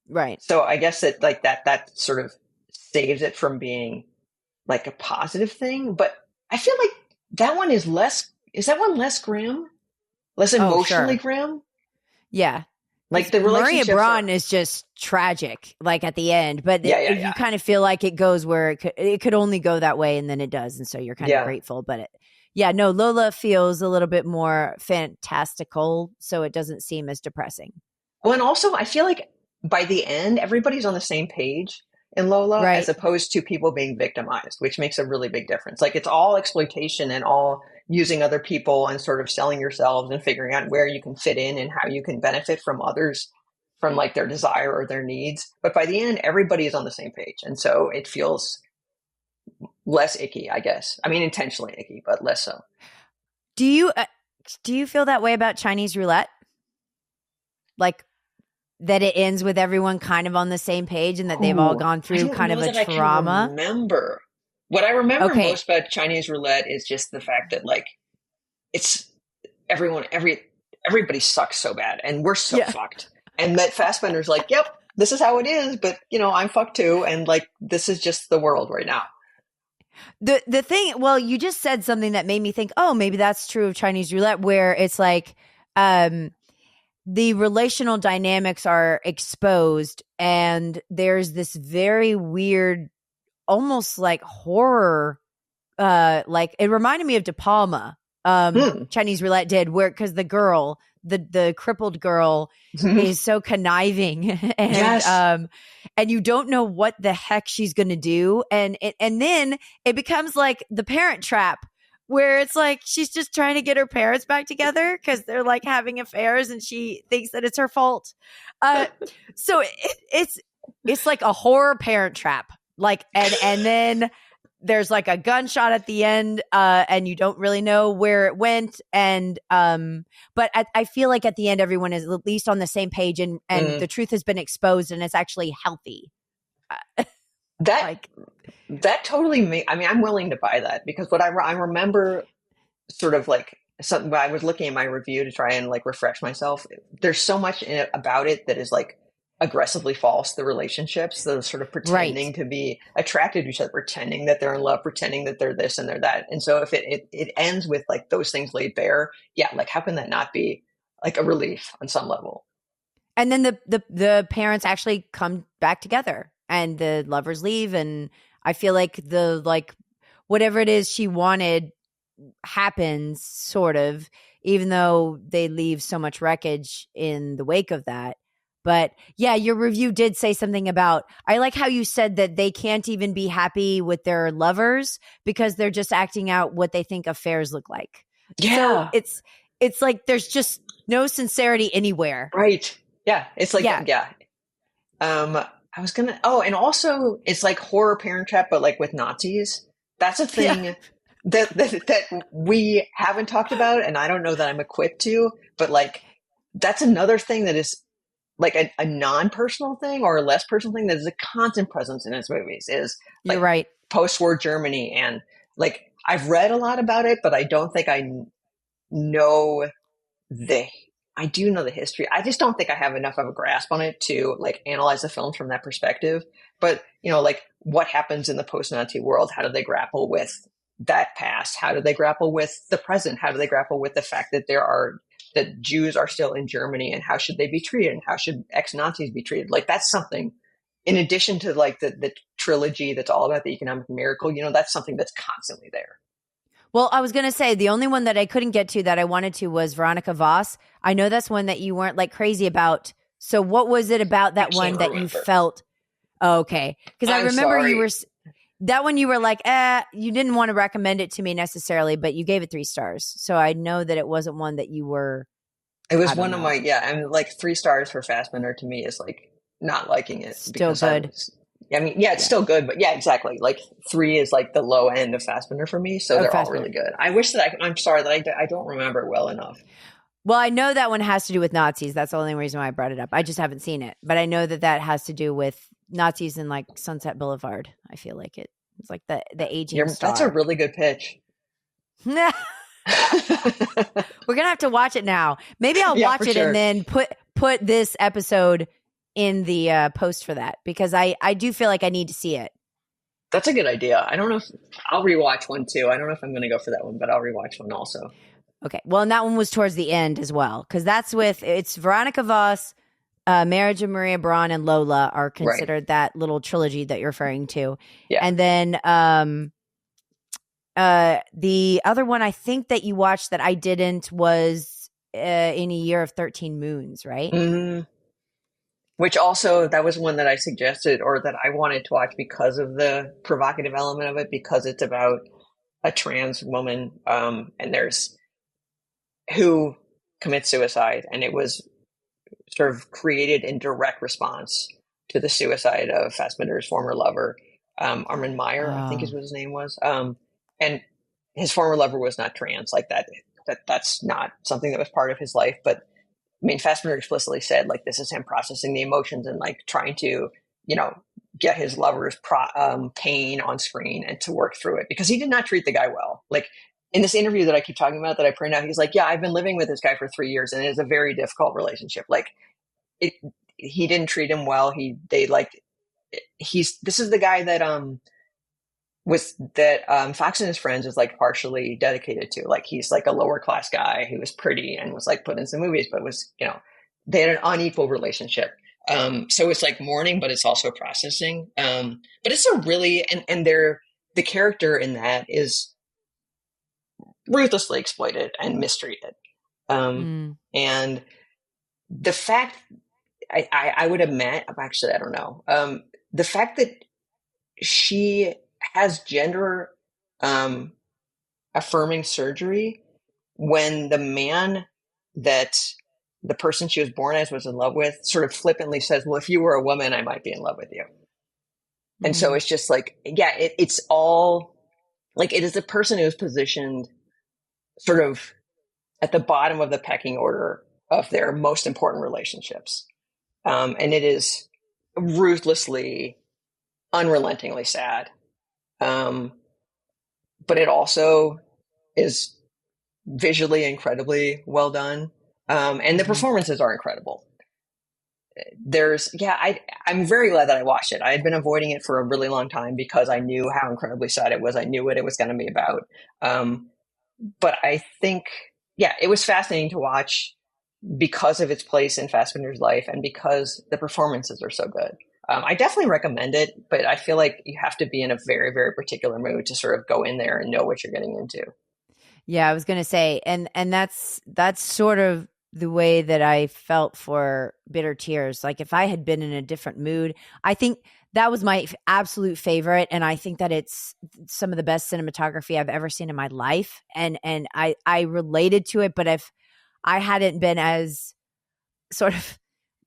Right. So I guess that like that sort of saves it from being like a positive thing. But I feel like that one is that one less grim? Less emotionally grim? Yeah. Like the relationship. Maria Braun is just tragic, like at the end, but you kind of feel like it goes where it could only go that way, and then it does, and so you're kind of grateful. But Lola feels a little bit more fantastical, so it doesn't seem as depressing. Well, and also I feel like by the end, everybody's on the same page in Lola, as opposed to people being victimized, which makes a really big difference. Like it's all exploitation and all using other people and sort of selling yourselves and figuring out where you can fit in and how you can benefit from others, from like their desire or their needs. But by the end, everybody is on the same page. And so it feels less icky, I guess. I mean, intentionally icky, but less so. Do you feel that way about Chinese roulette? Like that it ends with everyone kind of on the same page and that they've all gone through kind of a trauma? What I remember most about Chinese roulette is just the fact that like it's everybody sucks so bad and we're so fucked. And that Fassbinder's like, yep, this is how it is, but I'm fucked too, and like this is just the world right now. The thing, well, you just said something that made me think, oh, maybe that's true of Chinese roulette, where it's like the relational dynamics are exposed and there's this very weird, almost like horror, like it reminded me of De Palma, Chinese roulette did, where because the girl, the crippled girl is so conniving and and you don't know what the heck she's going to do, and then it becomes like the Parent Trap, where it's like she's just trying to get her parents back together because they're like having affairs and she thinks that it's her fault. So it's like a horror Parent Trap, like and then there's like a gunshot at the end, and you don't really know where it went. And but I feel like at the end, everyone is at least on the same page, and the truth has been exposed, and it's actually healthy. That totally I'm willing to buy that, because what I remember sort of like something, I was looking at my review to try and like refresh myself. There's so much in it about it that is like aggressively false. The relationships, the sort of pretending to be attracted to each other, pretending that they're in love, pretending that they're this and they're that. And so if it ends with like those things laid bare, like how can that not be like a relief on some level? And then the parents actually come back together and the lovers leave, and I feel like the like whatever it is she wanted happens, sort of, even though they leave so much wreckage in the wake of that. But yeah, your review did say something about, I like how you said that they can't even be happy with their lovers because they're just acting out what they think affairs look like. Yeah. So it's like there's just no sincerity anywhere. Right. Yeah. It's like, yeah. I was gonna, and also it's like horror Parent Trap, but like with Nazis. That's a thing that we haven't talked about, and I don't know that I'm equipped to, but like, that's another thing that is like a non-personal thing or a less personal thing that is a constant presence in his movies is like You're right. Post-war Germany. And like, I've read a lot about it, but I don't think I know I do know the history. I just don't think I have enough of a grasp on it to like analyze the films from that perspective. But, you know, like what happens in the post-Nazi world? How do they grapple with that past? How do they grapple with the present? How do they grapple with the fact that that Jews are still in Germany, and how should they be treated? And how should ex-Nazis be treated? Like, that's something, in addition to like the trilogy that's all about the economic miracle, you know, that's something that's constantly there. Well, I was going to say the only one that I couldn't get to that I wanted to was Veronica Voss. I know that's one that you weren't like crazy about. So what was it about that one that you felt? Oh, okay. Because I remember you were that one you were like, you didn't want to recommend it to me necessarily, but you gave it 3 stars. So I know that it wasn't one that you were. It was one of my, and like 3 stars for Fassbinder to me is like not liking it. Still good. It's still good, but yeah, exactly. Like 3 is like the low end of Fassbinder for me. So they're all really good. I wish that I'm sorry that I don't remember it well enough. Well, I know that one has to do with Nazis. That's the only reason why I brought it up. I just haven't seen it, but I know that has to do with Nazis and like Sunset Boulevard. I feel like it's like the aging star. That's a really good pitch. We're gonna have to watch it now. Maybe I'll watch it and then put this episode in the post for that, because I do feel like I need to see it. That's a good idea. I don't know if I'll rewatch one too. I don't know if I'm going to go for that one, but I'll rewatch one also. Okay. Well, and that one was towards the end as well, because it's Veronica Voss, Marriage of Maria Braun, and Lola are considered that little trilogy that you're referring to. Yeah. And then the other one I think that you watched that I didn't was In a Year of 13 Moons, right? Mm-hmm. Which also, that was one that I suggested or that I wanted to watch because of the provocative element of it, because it's about a trans woman and who commits suicide. And it was sort of created in direct response to the suicide of Fassbinder's former lover, Armin Meyer, I think is what his name was. And his former lover was not trans. Like that's not something that was part of his life. But I mean, Fassbinder explicitly said, like, this is him processing the emotions and like trying to, you know, get his lover's pain on screen and to work through it, because he did not treat the guy well. Like in this interview that I keep talking about that I printed out, he's like, yeah, I've been living with this guy for 3 years and it is a very difficult relationship. Like he didn't treat him well. This is the guy that Fox and His Friends is like partially dedicated to. Like he's like a lower class guy who was pretty and was like put in some movies, but was, you know, they had an unequal relationship. So it's like mourning, but it's also processing. But it's a really, and the character in that is ruthlessly exploited and mistreated. And the fact I would admit, actually, I don't know. The fact that she has gender affirming surgery when the man that the person she was born as was in love with sort of flippantly says, well, if you were a woman, I might be in love with you. And so it's just like, yeah, it's all like, it is a person who is positioned sort of at the bottom of the pecking order of their most important relationships. And it is ruthlessly, unrelentingly sad. But it also is visually incredibly well done. And the performances are incredible. I'm very glad that I watched it. I had been avoiding it for a really long time because I knew how incredibly sad it was. I knew what it was going to be about. But I think, it was fascinating to watch because of its place in Fassbinder's life and because the performances are so good. I definitely recommend it, but I feel like you have to be in a very, very particular mood to sort of go in there and know what you're getting into. Yeah, I was going to say, and that's sort of the way that I felt for Bitter Tears. Like if I had been in a different mood, I think that was my absolute favorite. And I think that it's some of the best cinematography I've ever seen in my life. And I related to it, but I hadn't been as sort of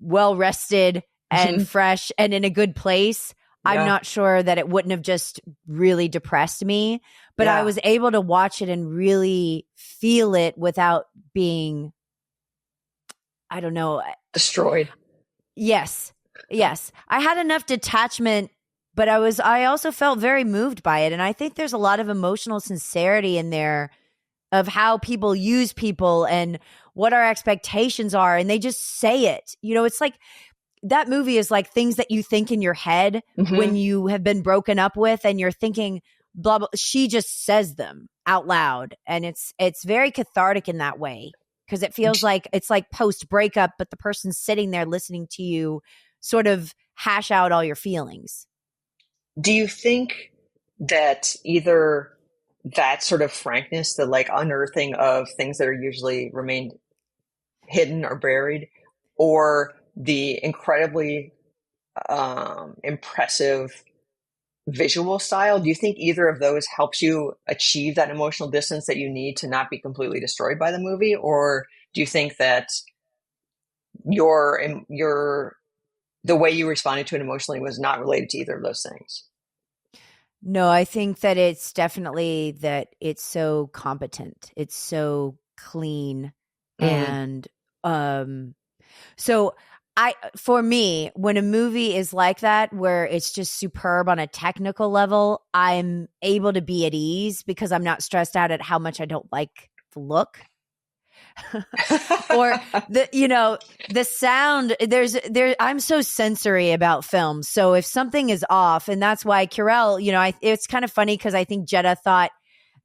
well rested and fresh and in a good place, I'm not sure that it wouldn't have just really depressed me, but I was able to watch it and really feel it without being, I don't know, destroyed. Yes. I had enough detachment, but I also felt very moved by it. And I think there's a lot of emotional sincerity in there of how people use people and what our expectations are. And they just say it. You know, it's like that movie is like things that you think in your head when you have been broken up with and you're thinking, blah, blah. She just says them out loud. And it's very cathartic in that way because it feels like it's like post breakup, but the person's sitting there listening to you sort of hash out all your feelings. Do you think that either that sort of frankness, the like unearthing of things that are usually remained hidden or buried, or the incredibly impressive visual style, do you think either of those helps you achieve that emotional distance that you need to not be completely destroyed by the movie? Or do you think that the way you responded to it emotionally was not related to either of those things? No, I think that it's definitely that it's so competent. It's so clean. And so for me, when a movie is like that, where it's just superb on a technical level, I'm able to be at ease because I'm not stressed out at how much I don't like the look. Or the sound. I'm so sensory about film. So if something is off, and that's why Curel, it's kind of funny because I think Jetta thought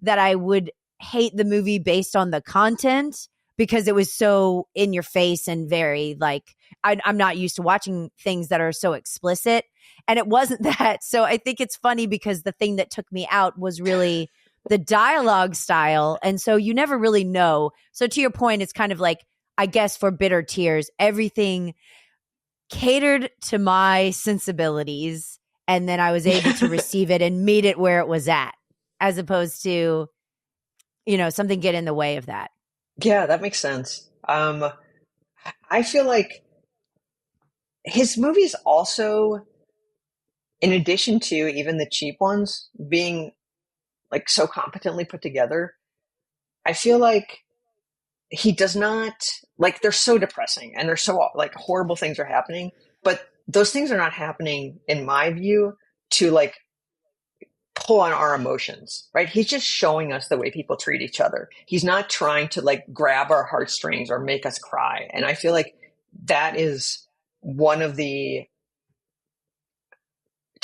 that I would hate the movie based on the content because it was so in your face and very like, I'm not used to watching things that are so explicit, and it wasn't that. So I think it's funny because the thing that took me out was really the dialogue style. And so you never really know. So to your point, it's kind of like, I guess for Bitter Tears, everything catered to my sensibilities. And then I was able to receive it and meet it where it was at, as opposed to, something get in the way of that. Yeah, that makes sense. I feel like his movies also, in addition to even the cheap ones being like so competently put together, I feel like he does not, like, they're so depressing and they're so like horrible things are happening, but those things are not happening, in my view, to like pull on our emotions, right? He's just showing us the way people treat each other. He's not trying to like grab our heartstrings or make us cry. And I feel like that is one of to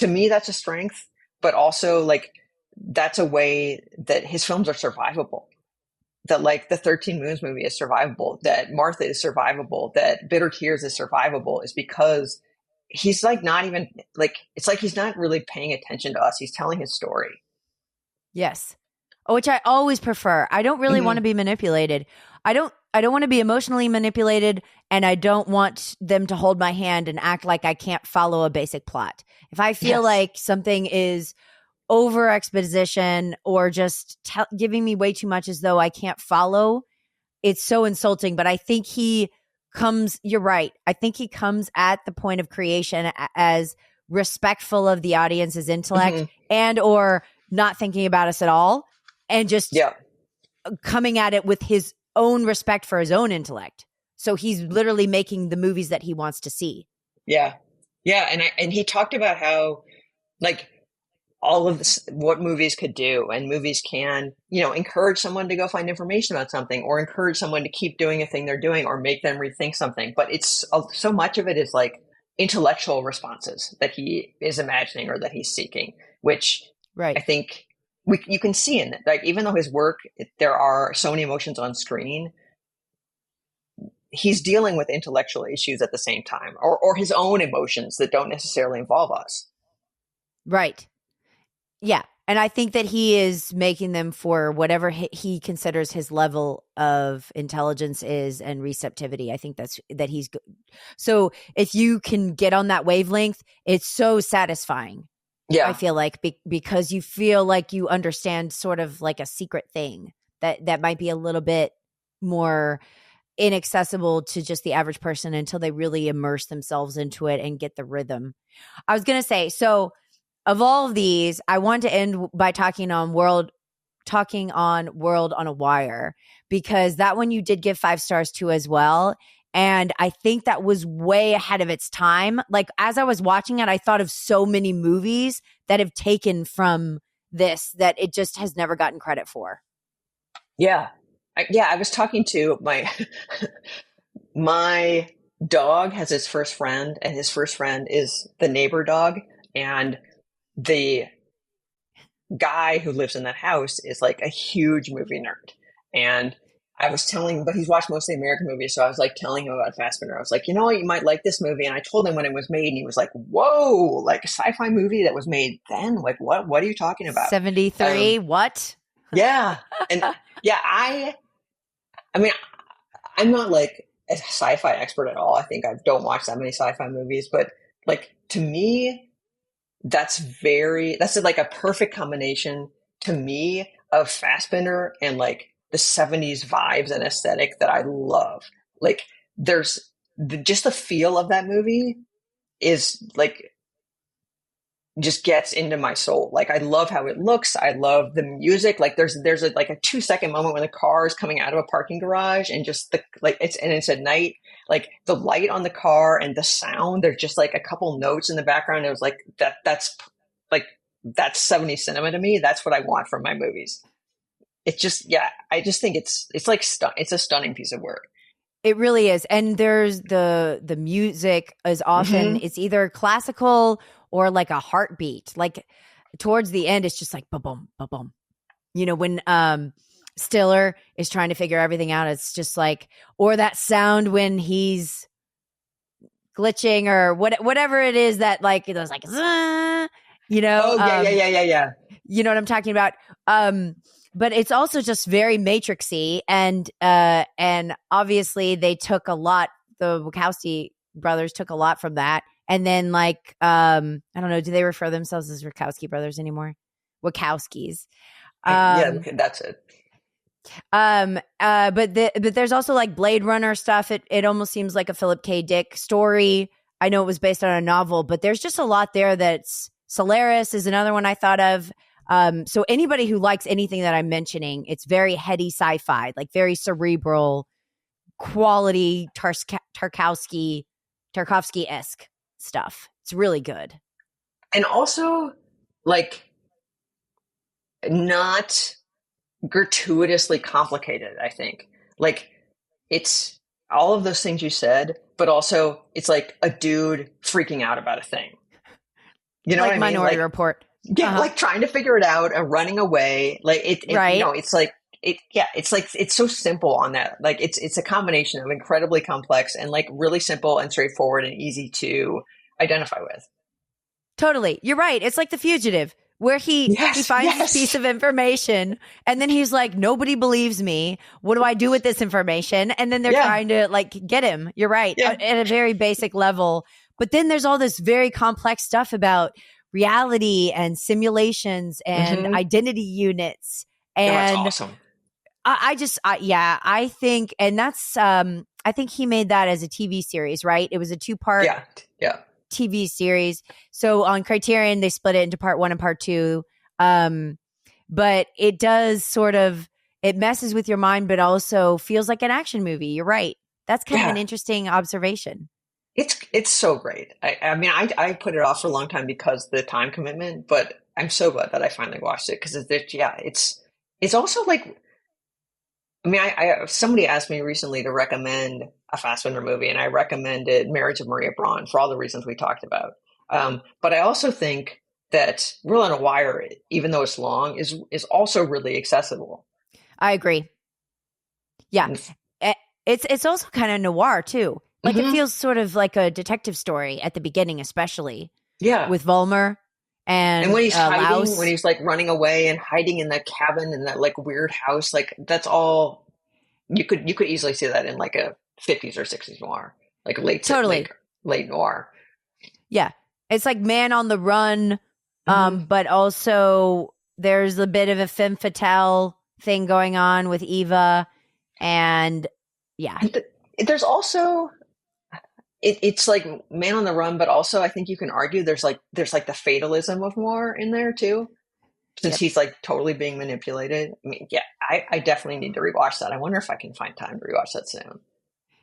me, that's a strength, but also like that's a way that his films are survivable. That like the 13 Moons movie is survivable, that Martha is survivable, that Bitter Tears is survivable, is because he's like not even like, it's like he's not really paying attention to us. He's telling his story. Yes. Which I always prefer. I don't really want to be manipulated. I don't want to be emotionally manipulated, and I don't want them to hold my hand and act like I can't follow a basic plot. If I feel like something is over exposition or just giving me way too much as though I can't follow, it's so insulting. But I think you're right. I think he comes at the point of creation as respectful of the audience's intellect and or not thinking about us at all, and just coming at it with his own respect for his own intellect. So he's literally making the movies that he wants to see. Yeah. And he talked about how like all of this, what movies could do, and movies can, encourage someone to go find information about something, or encourage someone to keep doing a thing they're doing, or make them rethink something. But it's so much of it is like intellectual responses that he is imagining or that he's seeking, which I think you can see in it. Like, even though his work, there are so many emotions on screen, he's dealing with intellectual issues at the same time, or his own emotions that don't necessarily involve us. Right. Yeah. And I think that he is making them for whatever he considers his level of intelligence is and receptivity. I think that he's good. So if you can get on that wavelength, it's so satisfying. Yeah. I feel like because you feel like you understand sort of like a secret thing that might be a little bit more inaccessible to just the average person until they really immerse themselves into it and get the rhythm. I was going to say, so of all of these, I want to end by talking on World on a Wire, because that one you did give 5 stars to as well. And I think that was way ahead of its time. Like, as I was watching it, I thought of so many movies that have taken from this that it just has never gotten credit for. Yeah. I was talking to my dog has his first friend, and his first friend is the neighbor dog. And the guy who lives in that house is like a huge movie nerd. And I was telling, but he's watched mostly American movies. So I was like telling him about Fassbinder. I was like, you know what, you might like this movie. And I told him when it was made, and he was like, whoa, like a sci-fi movie that was made then? Like, what are you talking about? 73, what? Yeah. And yeah, I mean, I'm not like a sci-fi expert at all. I think I don't watch that many sci-fi movies, but like, to me, that's like a perfect combination to me of Fassbinder and like the 70s vibes and aesthetic that I love. Like, there's just the feel of that movie is like, just gets into my soul. Like, I love how it looks. I love the music. Like, there's like a 2-second moment when the car is coming out of a parking garage, and just it's at night. Like, the light on the car and the sound, there's just like a couple notes in the background. It was like that's 70s cinema to me. That's what I want from my movies. It's just, yeah, I just think it's like it's a stunning piece of work. It really is. And there's the music is often, it's either classical or like a heartbeat. Like, towards the end, it's just like ba-boom, ba-boom. You know, when Stiller is trying to figure everything out, it's just like, or that sound when he's glitching or whatever it is that, like, it was like, you know? Oh, yeah. You know what I'm talking about? But it's also just very Matrixy, and obviously they took a lot. The Wachowski brothers took a lot from that, and then like I don't know, do they refer themselves as Wachowski brothers anymore? Wachowskis. Yeah, that's it. But there's also like Blade Runner stuff. It almost seems like a Philip K. Dick story. I know it was based on a novel, but there's just a lot there. That's Solaris is another one I thought of. So anybody who likes anything that I'm mentioning, it's very heady sci-fi, like very cerebral, quality Tarkovsky-esque stuff. It's really good. And also, like, not gratuitously complicated, I think. Like, it's all of those things you said, but also it's like a dude freaking out about a thing. You know, like what I mean? Minority like, Report. Yeah, like trying to figure it out and running away. Like right. You know, it's like it's like, it's so simple on that. Like, it's a combination of incredibly complex and like really simple and straightforward and easy to identify with. Totally. You're right. It's like The Fugitive, where he finds this piece of information, and then he's like, nobody believes me. What do I do with this information? And then they're trying to like get him. You're right. At a very basic level. But then there's all this very complex stuff about reality and simulations and identity units. And that's awesome. I think, and that's, I think he made that as a TV series, right? It was a 2-part TV series. So on Criterion, they split it into part 1 and part 2. But it does sort of, it messes with your mind, but also feels like an action movie. You're right. That's kind of an interesting observation. It's so great. I mean, I put it off for a long time because of the time commitment, but I'm so glad that I finally watched it, because it's also like, I mean, somebody asked me recently to recommend a Fassbinder movie, and I recommended Marriage of Maria Braun for all the reasons we talked about. But I also think that World on a Wire, even though it's long, is also really accessible. I agree. Yeah, it's also kind of noir too. Like, it feels sort of like a detective story at the beginning, especially. Yeah. With Volmer and when he's hiding, Laus. when he's like running away and hiding in that cabin in that like weird house, like that's all you could easily see that in like a 50s or 60s noir, like late noir. Yeah. It's like Man on the Run, but also there's a bit of a femme fatale thing going on with Eva, and Yeah. There's also, it's like Man on the Run, but also I think you can argue there's like the fatalism of Moore in there too, since he's like totally being manipulated. I mean, yeah, I definitely need to rewatch that. I wonder if I can find time to rewatch that soon.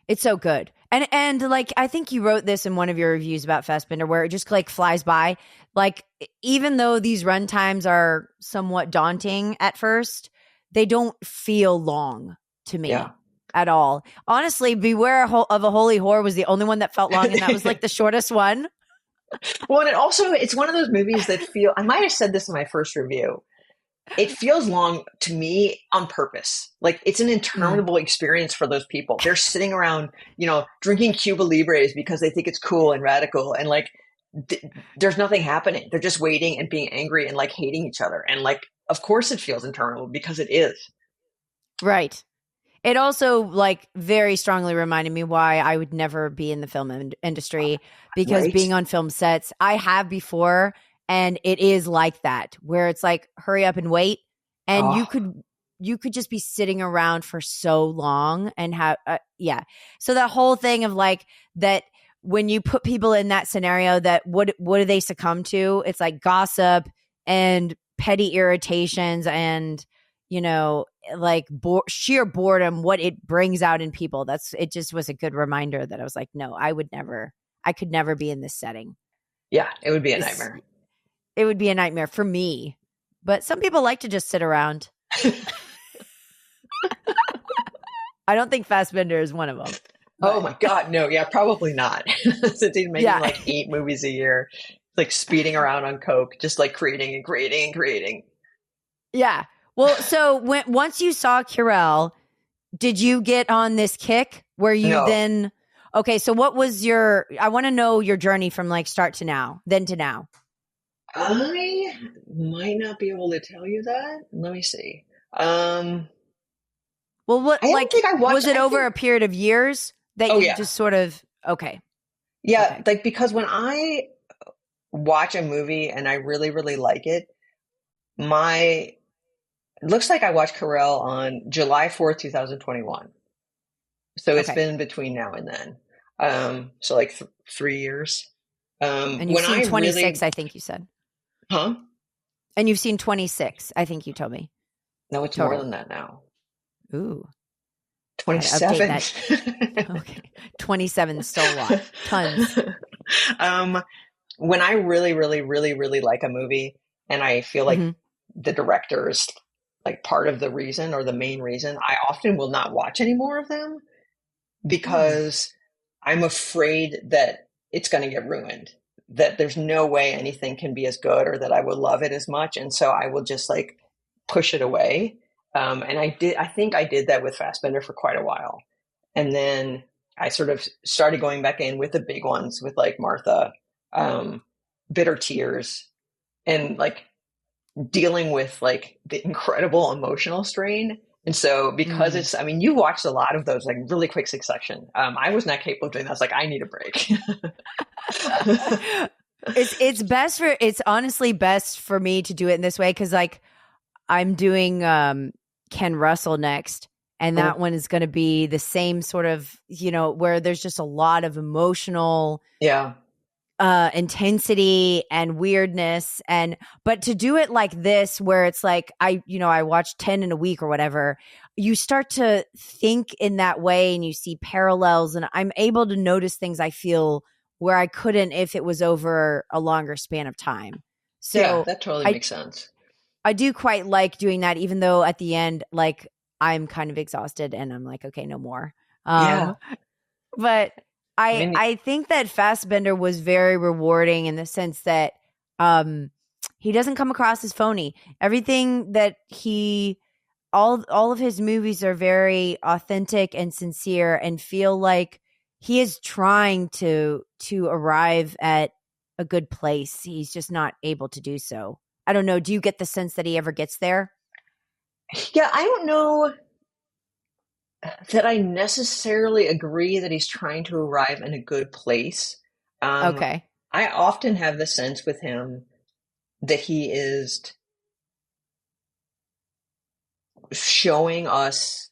It's so good. And like, I think you wrote this in one of your reviews about Fassbinder, where it just like flies by. Like, even though these runtimes are somewhat daunting at first, they don't feel long to me at all. Honestly, Beware of a Holy Whore was the only one that felt long, and that was like the shortest one. Well, and it's one of those movies that I might have said this in my first review. It feels long to me on purpose. Like, it's an interminable experience for those people. They're sitting around, drinking Cuba Libres because they think it's cool and radical. And like, there's nothing happening. They're just waiting and being angry and like hating each other. And like, of course it feels interminable because it is. Right. It also like very strongly reminded me why I would never be in the film industry, because being on film sets, I have before. And it is like that, where it's like, hurry up and wait. And you could just be sitting around for so long and have, So that whole thing of like that, when you put people in that scenario, that what do they succumb to? It's like gossip and petty irritations and, like sheer boredom, what it brings out in people. It just was a good reminder that I was like, no, I could never be in this setting. Yeah, it would be a nightmare. It would be a nightmare for me, but some people like to just sit around. I don't think Fassbinder is one of them. But. Oh my God, no, yeah, probably not. Since he's making like 8 movies a year, like speeding around on coke, just like creating and creating and creating. Yeah. Well, so once you saw Curel, did you get on this kick where you then? Okay, so what was I want to know your journey from like start to now, then to now. I might not be able to tell you that. Let me see. Well, what was it over a period of years that you just sort of Yeah, like because when I watch a movie and I really, really like it, it looks like I watched Carell on July 4th, 2021. So it's been between now and then. So like 3 years. And you've seen 26, I think you said. Huh? And you've seen 26, I think you told me. No, it's more than that now. Ooh. 27. Okay. 27 is still a lot. Tons. When I really, really, really, really like a movie and I feel like the director is like part of the reason or the main reason, I often will not watch any more of them because I'm afraid that it's going to get ruined, that there's no way anything can be as good or that I will love it as much. And so I will just like push it away. And I think I did that with Fassbinder for quite a while. And then I sort of started going back in with the big ones with like Martha, Bitter Tears, and like dealing with like the incredible emotional strain. And so because you watched a lot of those like really quick succession. I was not capable of doing that. I was like, I need a break. It's honestly best for me to do it in this way. 'Cause like I'm doing, Ken Russell next. And that one is going to be the same sort of, where there's just a lot of emotional intensity and weirdness. But to do it like this, where it's like, I watch 10 in a week or whatever, you start to think in that way and you see parallels, and I'm able to notice things I feel where I couldn't if it was over a longer span of time. So yeah, that totally makes sense. I do quite like doing that, even though at the end, like, I'm kind of exhausted and I'm like, okay, no more. But I think that Fassbinder was very rewarding in the sense that he doesn't come across as phony. Everything that all of his movies are very authentic and sincere and feel like he is trying to arrive at a good place. He's just not able to do so. I don't know. Do you get the sense that he ever gets there? Yeah, I don't know that I necessarily agree that he's trying to arrive in a good place. Okay. I often have the sense with him that he is showing us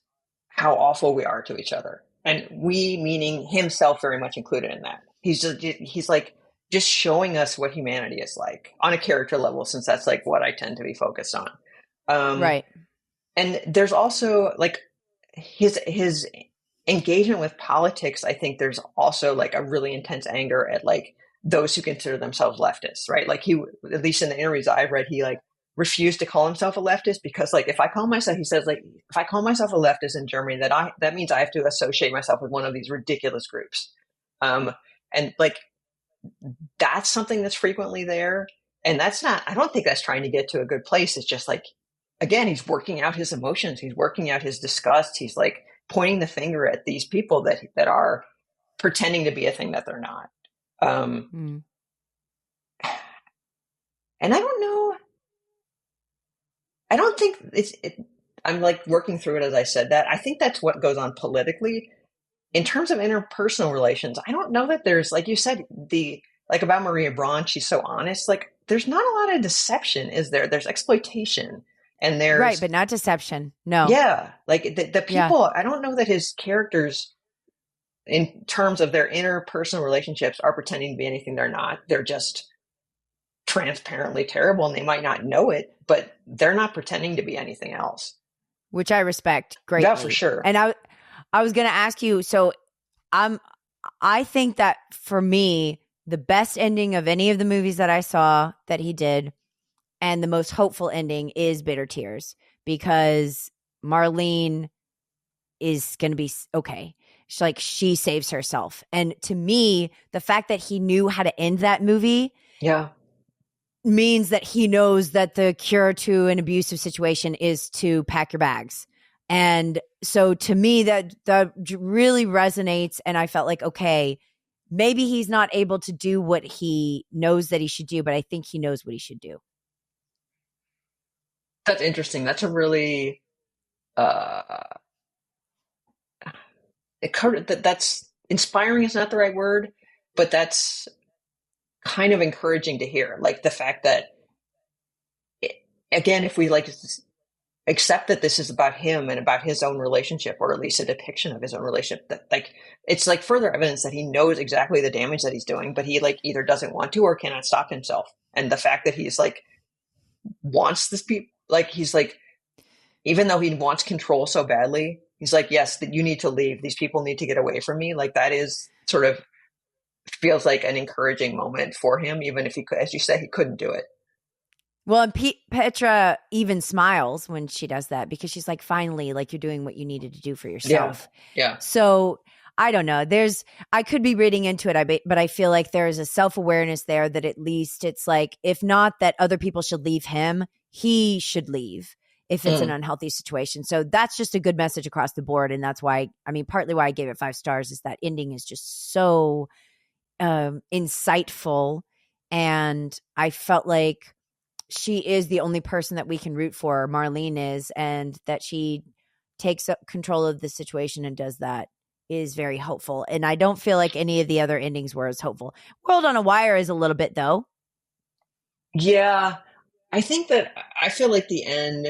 how awful we are to each other. And we meaning himself very much included in that. He's like just showing us what humanity is like on a character level, since that's like what I tend to be focused on. Right. And there's also like his engagement with politics. I think there's also like a really intense anger at like those who consider themselves leftists, right? Like he, at least in the interviews I've read, he like refused to call himself a leftist because like if I call myself, he says like, if I call myself a leftist in Germany, that means I have to associate myself with one of these ridiculous groups. And like, that's something that's frequently there. And that's not, I don't think that's trying to get to a good place. It's just like, again, he's working out his emotions. He's working out his disgust. He's like pointing the finger at these people that are pretending to be a thing that they're not. And I don't know. I don't think I'm like working through it as I said that. I think that's what goes on politically. In terms of interpersonal relations, I don't know that there's, like you said, like about Maria Braun, she's so honest. Like there's not a lot of deception, is there? There's exploitation. And there's right, but not deception. No. Yeah. Like the people, I don't know that his characters in terms of their interpersonal relationships are pretending to be anything they're not. They're just transparently terrible and they might not know it, but they're not pretending to be anything else. Which I respect greatly. Yeah, for sure. And I was going to ask you, so I think that for me, the best ending of any of the movies that I saw that he did and the most hopeful ending is Bitter Tears, because Marlene is going to be okay. She saves herself. And to me, the fact that he knew how to end that movie means that he knows that the cure to an abusive situation is to pack your bags. And so to me, that really resonates. And I felt like, okay, maybe he's not able to do what he knows that he should do, but I think he knows what he should do. That's interesting. That's a really that's inspiring is not the right word, but that's kind of encouraging to hear. Like the fact that, again, if we like accept that this is about him and about his own relationship, or at least a depiction of his own relationship, that like it's like further evidence that he knows exactly the damage that he's doing, but he like either doesn't want to or cannot stop himself. And the fact that he's like wants this people, like he's like, even though he wants control so badly, he's like, yes, that you need to leave. These people need to get away from me. Like that is sort of feels like an encouraging moment for him, even if he could, as you say, he couldn't do it. Well, and Petra even smiles when she does that because she's like, finally, like you're doing what you needed to do for yourself. Yeah. So I don't know. I could be reading into it, but I feel like there is a self-awareness there that at least it's like, if not that other people should leave him, he should leave if it's an unhealthy situation. So that's just a good message across the board. And that's why, I mean, partly why I gave it 5 stars is that ending is just so insightful. And I felt like she is the only person that we can root for, Marlene is, and that she takes up control of the situation and does that is very hopeful. And I don't feel like any of the other endings were as hopeful. World on a Wire is a little bit, though. Yeah. I think that I feel like the end,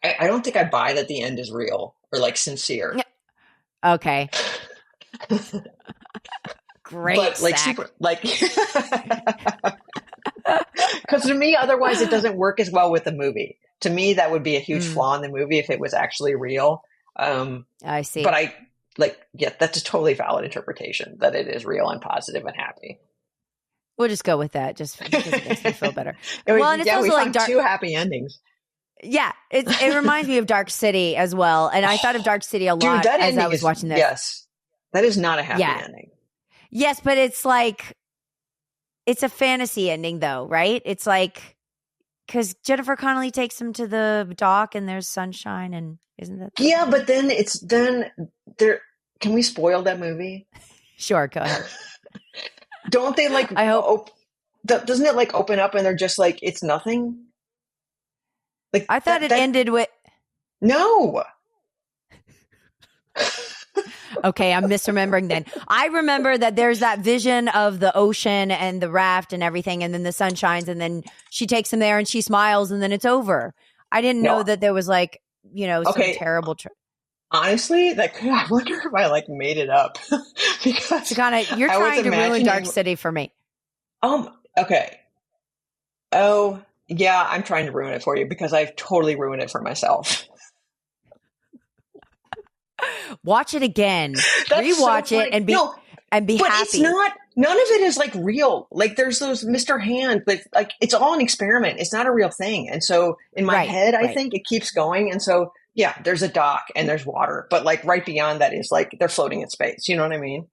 I don't think I buy that the end is real or like sincere. Okay. Great. But like super, like, because to me, otherwise it doesn't work as well with the movie. To me, that would be a huge flaw in the movie if it was actually real. I see. But that's a totally valid interpretation that it is real and positive and happy. We'll just go with that, just because it makes me feel better. Well, and it's also like 2 happy endings. Yeah, it reminds me of Dark City as well, and I thought of Dark City a lot as I was watching this. Yes, that is not a happy ending. Yes, but it's like it's a fantasy ending, though, right? It's like because Jennifer Connelly takes him to the dock, and there's sunshine, and isn't that? Yeah, but then there. Can we spoil that movie? Sure, go ahead. Don't they like? I hope. Doesn't it like open up and they're just like it's nothing? Like I thought it ended with no. Okay, I'm misremembering then. I remember that there's that vision of the ocean and the raft and everything, and then the sun shines, and then she takes him there and she smiles, and then it's over. I didn't know that there was like some terrible. Honestly, I wonder if I like made it up because Sakana, you're I was trying to ruin Dark imagining. City for me. Okay. Oh, yeah, I'm trying to ruin it for you because I've totally ruined it for myself. Watch it again, That's so rewatch it, funny. No, and be but happy. it's not. None of it is like real. Like there's those Mr. Hand, but like it's all an experiment. It's not a real thing. And so in my head, I think it keeps going. And so yeah, there's a dock and there's water, but like right beyond that is like they're floating in space. You know what I mean?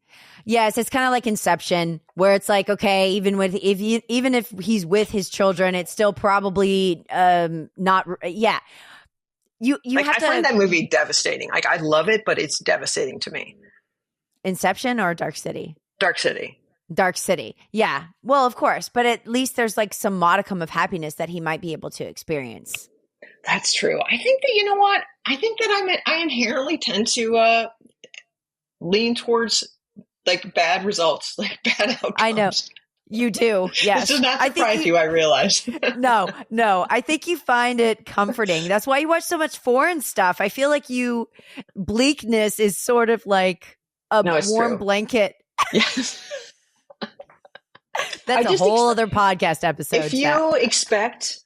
Yes, it's kind of like Inception, where it's like, okay, even if he's with his children, it's still probably not. Yeah, you like, have to. I find that movie devastating. Like I love it, but it's devastating to me. Inception or Dark City? Dark City. Dark City. Yeah. Well, of course, but at least there's like some modicum of happiness that he might be able to experience. That's true. I think that, you know what? I think that I inherently tend to lean towards like bad results, like bad outcomes. I know. You do. Yes. This does not surprise you, I realize. No. I think you find it comforting. That's why you watch so much foreign stuff. I feel like bleakness is sort of like a warm blanket. Yes. That's a whole other podcast episode. If you expect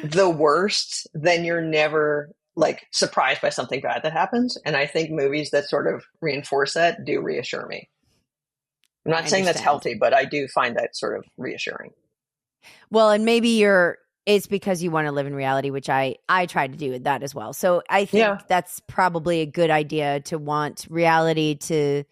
the worst, then you're never like surprised by something bad that happens. And I think movies that sort of reinforce that do reassure me. I'm not saying that's healthy, but I do find that sort of reassuring. Well, and maybe it's because you want to live in reality, which I try to do that as well. So I think that's probably a good idea, to want reality to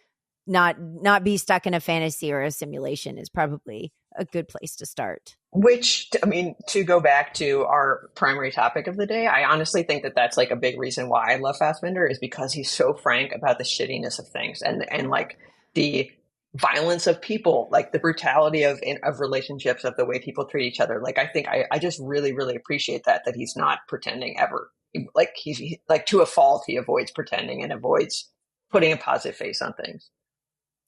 not be stuck in a fantasy or a simulation is probably a good place to start. Which, I mean, to go back to our primary topic of the day, I honestly think that that's like a big reason why I love Fassbinder, is because he's so frank about the shittiness of things and like the violence of people, like the brutality of relationships, of the way people treat each other. Like, I think I just really, really appreciate that he's not pretending ever. Like he's like, to a fault, he avoids pretending and avoids putting a positive face on things.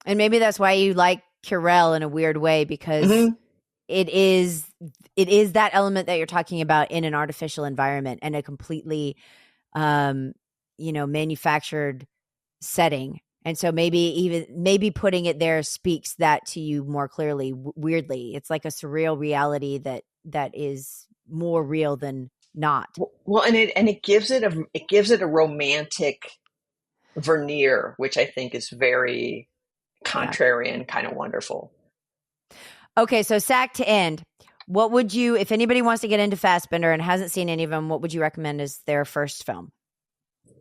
And maybe that's why you like Curel in a weird way, because it is that element that you're talking about in an artificial environment and a completely, manufactured setting. And so maybe putting it there speaks that to you more clearly. Weirdly, it's like a surreal reality that is more real than not. Well, and it gives it a romantic veneer, which I think is very contrarian, kind of wonderful. Okay, so Sack, to end, what would you, if anybody wants to get into Fassbinder and hasn't seen any of them, what would you recommend as their first film?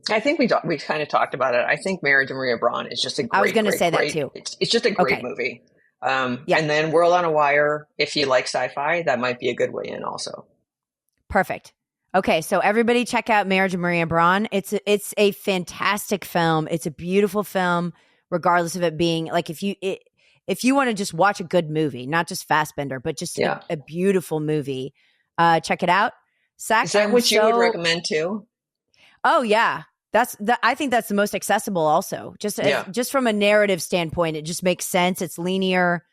I think we kind of talked about it. I think Marriage of Maria Braun is just a great, I was going to say that too. It's just a great movie. And then World on a Wire, if you like sci-fi, that might be a good way in also. Perfect. Okay, so everybody check out Marriage of Maria Braun. It's a fantastic film. It's a beautiful film, regardless of it being like, if you want to just watch a good movie, not just Fassbinder, but just a beautiful movie, check it out. Sack, is that what you would recommend too? Oh yeah, I think that's the most accessible. Also, just from a narrative standpoint, it just makes sense. It's linear.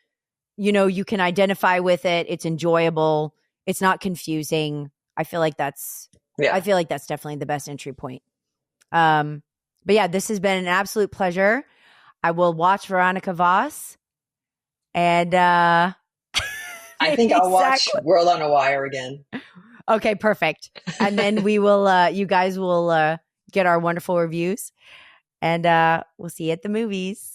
You can identify with it. It's enjoyable. It's not confusing. I feel like that's definitely the best entry point. But yeah, this has been an absolute pleasure. I will watch Veronica Voss, and I think I'll watch World on a Wire again. Okay, perfect. And then we will, you guys will get our wonderful reviews, and we'll see you at the movies.